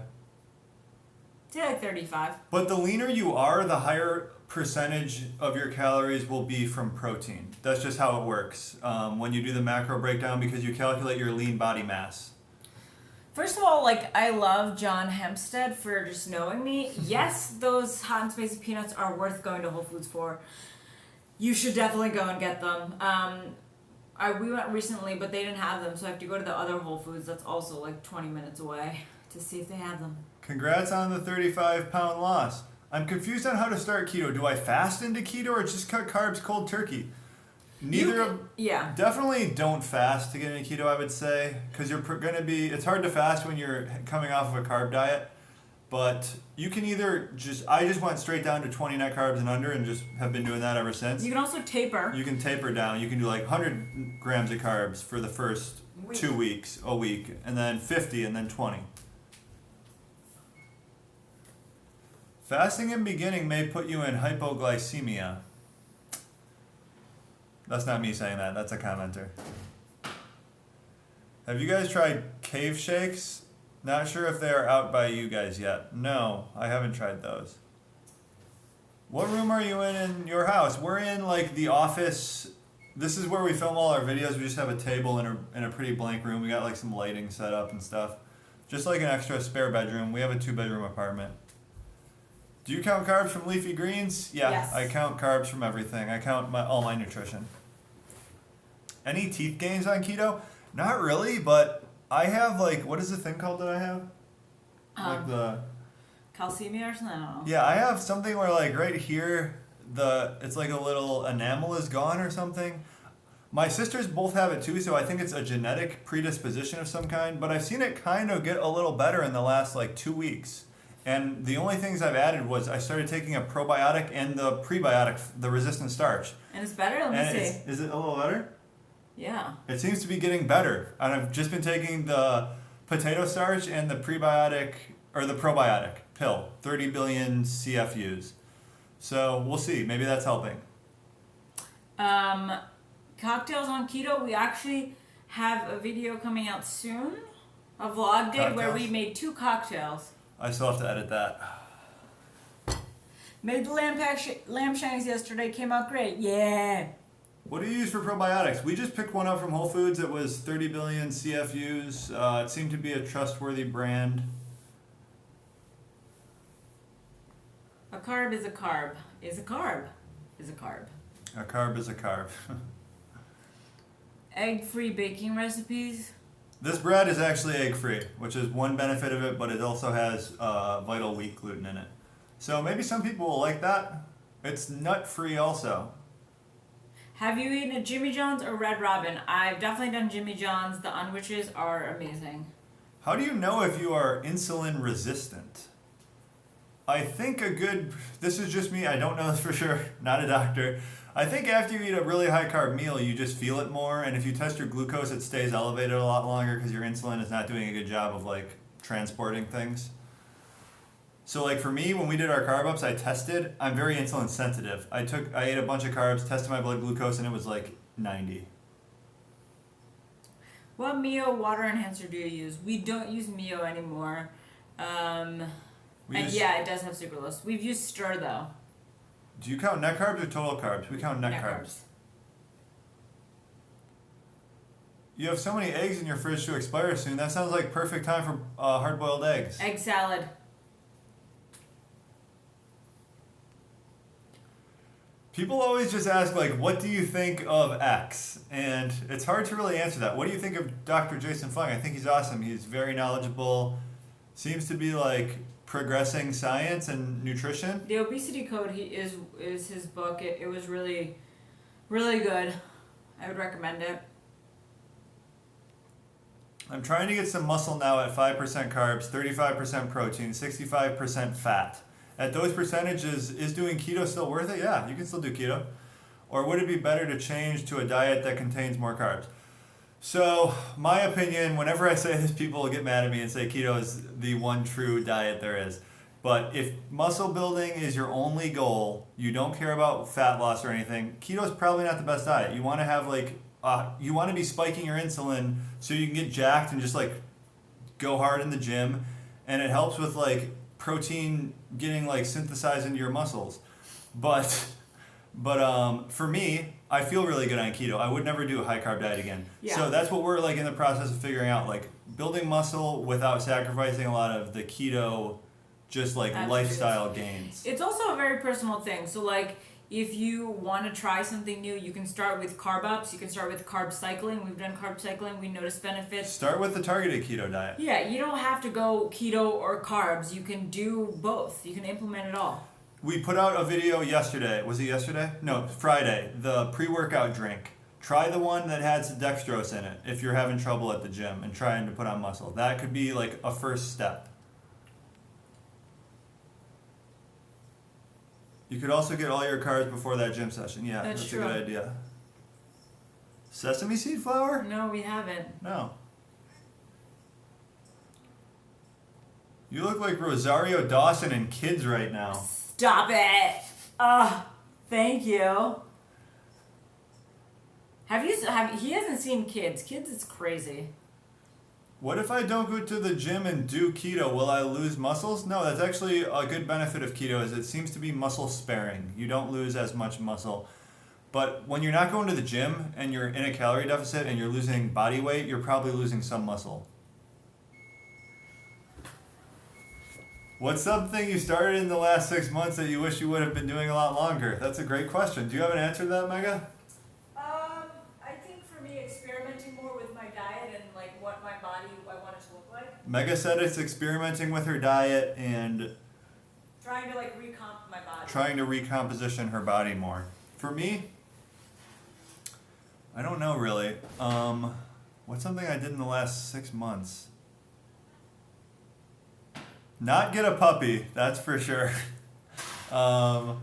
Say like 35. But the leaner you are, the higher percentage of your calories will be from protein. That's just how it works when you do the macro breakdown because you calculate your lean body mass. First of all, like, I love John Hempstead for just knowing me. Yes, those hot and spicy peanuts are worth going to Whole Foods for. You should definitely go and get them. We went recently, but they didn't have them, so I have to go to the other Whole Foods that's also like 20 minutes away to see if they have them. Congrats on the 35-pound loss. I'm confused on how to start keto. Do I fast into keto or just cut carbs cold turkey? Yeah. Definitely don't fast to get into keto, I would say, because you're going to be, it's hard to fast when you're coming off of a carb diet, but you can either I just went straight down to 20 net carbs and under and just have been doing that ever since. You can also taper. You can taper down. You can do like 100 grams of carbs for the first 2 weeks, a week, and then 50 and then 20. Fasting in beginning may put you in hypoglycemia. That's not me saying that. That's a commenter. Have you guys tried cave shakes? Not sure if they are out by you guys yet. No, I haven't tried those. What room are you in your house? We're in like the office. This is where we film all our videos. We just have a table in a pretty blank room. We got like some lighting set up and stuff. Just like an extra spare bedroom. We have a 2-bedroom apartment. Do you count carbs from leafy greens? Yeah, yes. I count carbs from everything. I count all my nutrition. Any teeth gains on keto? Not really, but I have like, what is the thing called that I have? Like the... Calcemia or something? I don't know. Yeah, I have something where like right here, it's like a little enamel is gone or something. My sisters both have it too, so I think it's a genetic predisposition of some kind, but I've seen it kind of get a little better in the last like 2 weeks. And the only things I've added was I started taking a probiotic and the prebiotic, the resistant starch. And it's better? Let me see. Is it a little better? Yeah. It seems to be getting better. And I've just been taking the potato starch and the prebiotic, or the probiotic pill, 30 billion CFUs. So we'll see. Maybe that's helping. Cocktails on keto, we actually have a video coming out soon, a vlog day where we made 2 cocktails. I still have to edit that. Made the lamb shanks yesterday, came out great. Yeah. What do you use for probiotics? We just picked one up from Whole Foods. It was 30 billion CFUs. It seemed to be a trustworthy brand. A A carb is a carb. Is a carb. Is a carb. A carb is a carb. Egg-free baking recipes. This bread is actually egg-free, which is one benefit of it, but it also has vital wheat gluten in it. So maybe some people will like that. It's nut-free also. Have you eaten at Jimmy John's or Red Robin? I've definitely done Jimmy John's. The unwitches are amazing. How do you know if you are insulin resistant? I think this is just me, I don't know this for sure, not a doctor. I think after you eat a really high carb meal, you just feel it more, and if you test your glucose, it stays elevated a lot longer because your insulin is not doing a good job of like transporting things. So like for me, when we did our carb ups, I tested, I'm very insulin sensitive. I ate a bunch of carbs, tested my blood glucose, and it was like 90. What Mio water enhancer do you use? We don't use Mio anymore. Yeah, it does have sucralose. We've used Stir though. Do you count net carbs or total carbs? We count net carbs. You have so many eggs in your fridge to expire soon. That sounds like perfect time for hard-boiled eggs. Egg salad. People always just ask, like, what do you think of X? And it's hard to really answer that. What do you think of Dr. Jason Fung? I think he's awesome. He's very knowledgeable. Seems to be, like, progressing science and nutrition. The Obesity Code is his book. It was really, really good. I would recommend it. I'm trying to get some muscle now at 5% carbs, 35% protein, 65% fat. At those percentages, is doing keto still worth it? Yeah, you can still do keto. Or would it be better to change to a diet that contains more carbs? So, my opinion, whenever I say this, people will get mad at me and say keto is the one true diet there is. But if muscle building is your only goal, you don't care about fat loss or anything, keto is probably not the best diet. You want to have you want to be spiking your insulin so you can get jacked and just like go hard in the gym. And it helps with like protein getting like synthesized into your muscles. But for me, I feel really good on keto. I would never do a high carb diet again. Yeah. So that's what we're like in the process of figuring out, like building muscle without sacrificing a lot of the keto, just like lifestyle gains. It's also a very personal thing. So like if you want to try something new, you can start with carb ups. You can start with carb cycling. We've done carb cycling. We notice benefits. Start with the targeted keto diet. Yeah, you don't have to go keto or carbs. You can do both. You can implement it all. We put out a video yesterday. Was it yesterday? No, Friday. The pre-workout drink. Try the one that has dextrose in it if you're having trouble at the gym and trying to put on muscle. That could be like a first step. You could also get all your carbs before that gym session. Yeah, that's true. A good idea. Sesame seed flour? No, we haven't. No. You look like Rosario Dawson in Kids right now. Stop it! Thank you. He hasn't seen Kids. Kids is crazy. What if I don't go to the gym and do keto? Will I lose muscles? No, that's actually a good benefit of keto is it seems to be muscle sparing. You don't lose as much muscle. But when you're not going to the gym and you're in a calorie deficit and you're losing body weight, you're probably losing some muscle. What's something you started in the last 6 months that you wish you would have been doing a lot longer? That's a great question. Do you have an answer to that, Mega? I think for me, experimenting more with my diet and like what my body I want it to look like. Mega said it's experimenting with her diet and trying to like recomp my body. Trying to recomposition her body more. For me, I don't know really. What's something I did in the last 6 months? Not get a puppy, that's for sure. I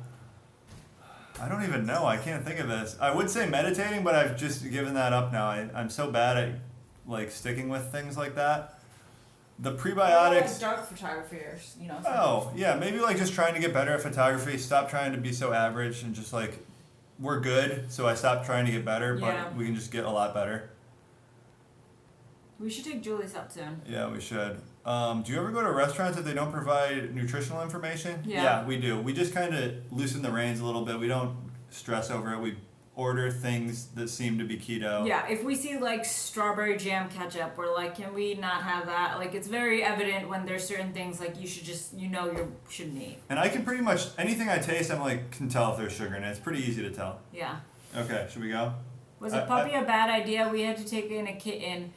don't even know. I can't think of this. I would say meditating, but I've just given that up now. I'm so bad at like sticking with things like that. The prebiotics. Like dark photography or Oh yeah, maybe like just trying to get better at photography. Stop trying to be so average and just like we're good. So I stopped trying to get better, but we can just get a lot better. We should take Julie's out soon. Yeah, we should. Do you ever go to restaurants if they don't provide nutritional information? Yeah, we do. We just kind of loosen the reins a little bit. We don't stress over it. We order things that seem to be keto. Yeah, if we see like strawberry jam ketchup, we're like, can we not have that? Like, it's very evident when there's certain things like you should just, you shouldn't eat. And I can pretty much, anything I taste, I'm like, can tell if there's sugar in it. It's pretty easy to tell. Yeah. Okay, should we go? Was a puppy a bad idea? We had to take in a kitten.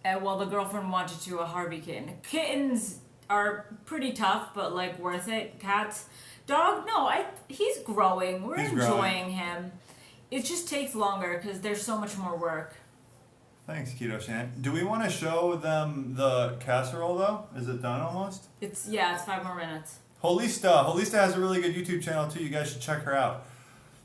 Well, the girlfriend wanted to, a Harvey kitten. Kittens are pretty tough, but like worth it. Cats, dog, no, he's growing. We're enjoying him. It just takes longer because there's so much more work. Thanks, Keto Shan. Do we want to show them the casserole though? Is it done almost? It's 5 more minutes. Holista has a really good YouTube channel too. You guys should check her out.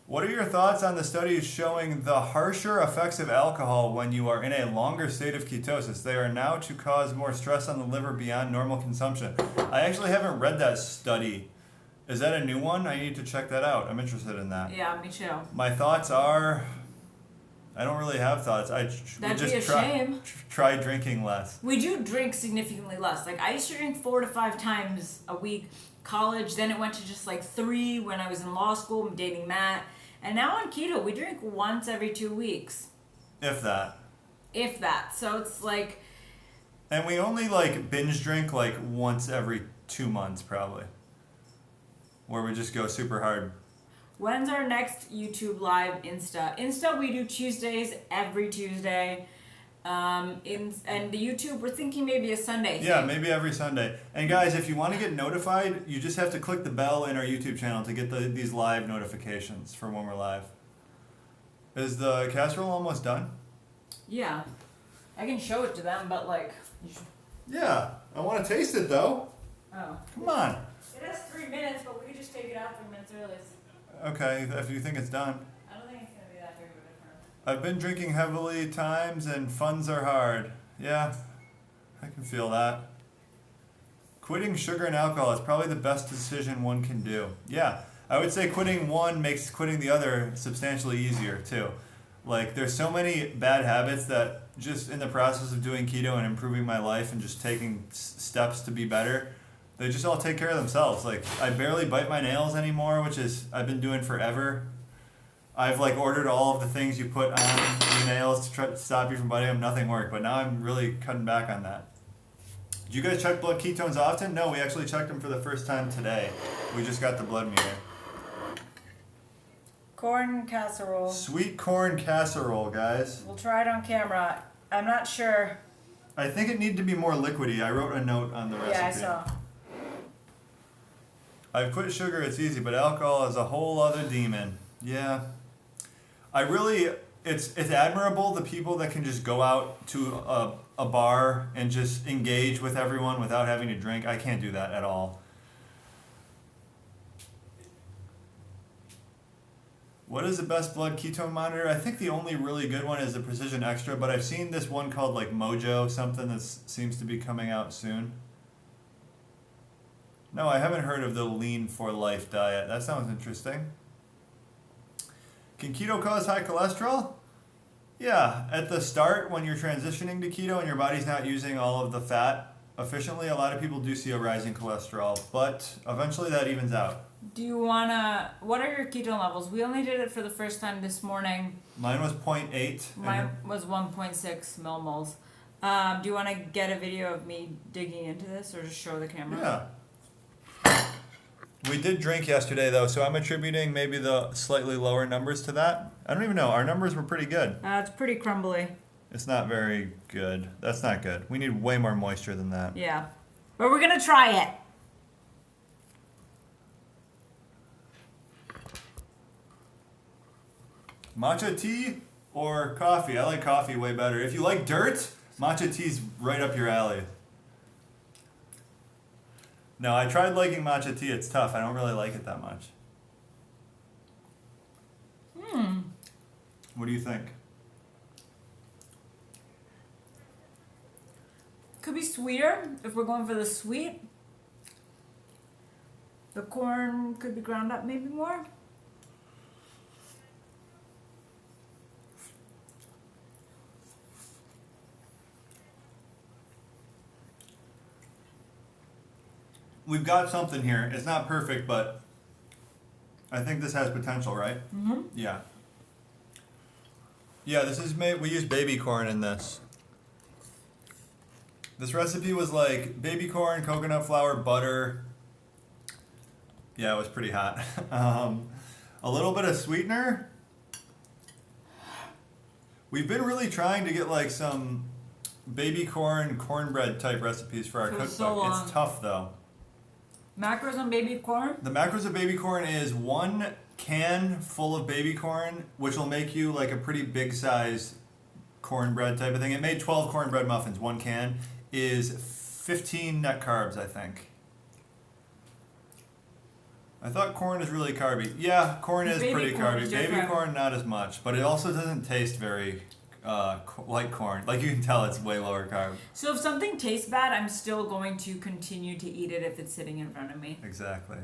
What are your thoughts on the studies showing the harsher effects of alcohol when you are in a longer state of ketosis? They are now to cause more stress on the liver beyond normal consumption. I actually haven't read that study. Is that a new one? I need to check that out. I'm interested in that. Yeah, me too. My thoughts are, I don't really have thoughts. That'd be a shame. Try drinking less. We do drink significantly less. Like, I used to drink 4 to 5 times a week. College, then it went to just like 3 when I was in law school. I'm dating Matt. And now on keto, we drink once every 2 weeks. If that. So it's like... And we only like binge drink like once every 2 months probably. Where we just go super hard. When's our next YouTube live Insta? Insta, we do Tuesdays, every Tuesday. And the YouTube, we're thinking maybe a Sunday thing. Yeah, maybe every Sunday. And guys, if you want to get notified, you just have to click the bell in our YouTube channel to get these live notifications for when we're live. Is the casserole almost done? Yeah. I can show it to them, but like... Yeah, I want to taste it though. Oh. Come on. It has 3 minutes, but we could just take it out 3 minutes early. Okay, if you think it's done. I don't think it's going to be that big of a difference. I've been drinking heavily times and funds are hard. Yeah, I can feel that. Quitting sugar and alcohol is probably the best decision one can do. Yeah, I would say quitting one makes quitting the other substantially easier too. Like, there's so many bad habits that just in the process of doing keto and improving my life and just taking steps to be better, they just all take care of themselves. Like, I barely bite my nails anymore, which is I've been doing forever. I've like ordered all of the things you put on your nails to try to stop you from biting them. Nothing worked, but now I'm really cutting back on that. Do you guys check blood ketones often? No, we actually checked them for the first time today. We just got the blood meter. Corn casserole. Sweet corn casserole, guys. We'll try it on camera. I'm not sure. I think it needed to be more liquidy. I wrote a note on the recipe. Yeah, I saw. I've quit sugar, it's easy, but alcohol is a whole other demon. Yeah. It's admirable the people that can just go out to a bar and just engage with everyone without having to drink. I can't do that at all. What is the best blood ketone monitor? I think the only really good one is the Precision Extra, but I've seen this one called like Mojo, something that seems to be coming out soon. No, I haven't heard of the Lean for Life diet. That sounds interesting. Can keto cause high cholesterol? Yeah, at the start when you're transitioning to keto and your body's not using all of the fat efficiently, a lot of people do see a rise in cholesterol, but eventually that evens out. What are your ketone levels? We only did it for the first time this morning. Mine was 0.8. Mine was 1.6 millimoles. Do you want to get a video of me digging into this or just show the camera? Yeah. We did drink yesterday though, so I'm attributing maybe the slightly lower numbers to that. I don't even know. Our numbers were pretty good. It's pretty crumbly. It's not very good. That's not good. We need way more moisture than that. Yeah. But we're going to try it. Matcha tea or coffee? I like coffee way better. If you like dirt, matcha tea's right up your alley. No, I tried liking matcha tea. It's tough. I don't really like it that much. What do you think? Could be sweeter if we're going for the sweet. The corn could be ground up maybe more. We've got something here. It's not perfect, but I think this has potential, right? Mm-hmm. Yeah. Yeah, this is made. We use baby corn in this. This recipe was like baby corn, coconut flour, butter. Yeah, it was pretty hot. A little bit of sweetener. We've been really trying to get like some baby corn, cornbread type recipes for our cookbook. so long. It's tough though. Macros on baby corn? The macros of baby corn is 1 can full of baby corn, which will make you like a pretty big size cornbread type of thing. It made 12 cornbread muffins. 1 can is 15 net carbs, I think. I thought corn is really carby. Yeah, corn is Baby pretty corn carby. is Baby different. corn, not as much, but it also doesn't taste very like corn. Like you can tell, it's way lower carb. So if something tastes bad, I'm still going to continue to eat it if it's sitting in front of me. Exactly.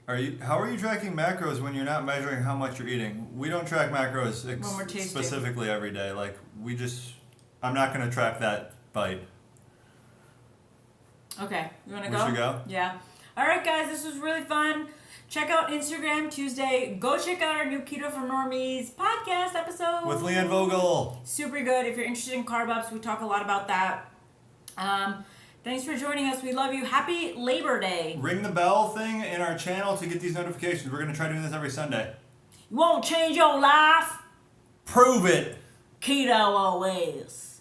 How are you tracking macros when you're not measuring how much you're eating? We don't track macros When we're tasting. specifically every day. Like I'm not gonna track that bite. Okay, you want to We go? should go? Yeah. All right, guys, this was really fun. Check out Instagram Tuesday. Go check out our new Keto for Normies podcast episode. With Leanne Vogel. Super good. If you're interested in carb ups, we talk a lot about that. Thanks for joining us. We love you. Happy Labor Day. Ring the bell thing in our channel to get these notifications. We're gonna try doing this every Sunday. You won't change your life. Prove it. Keto always.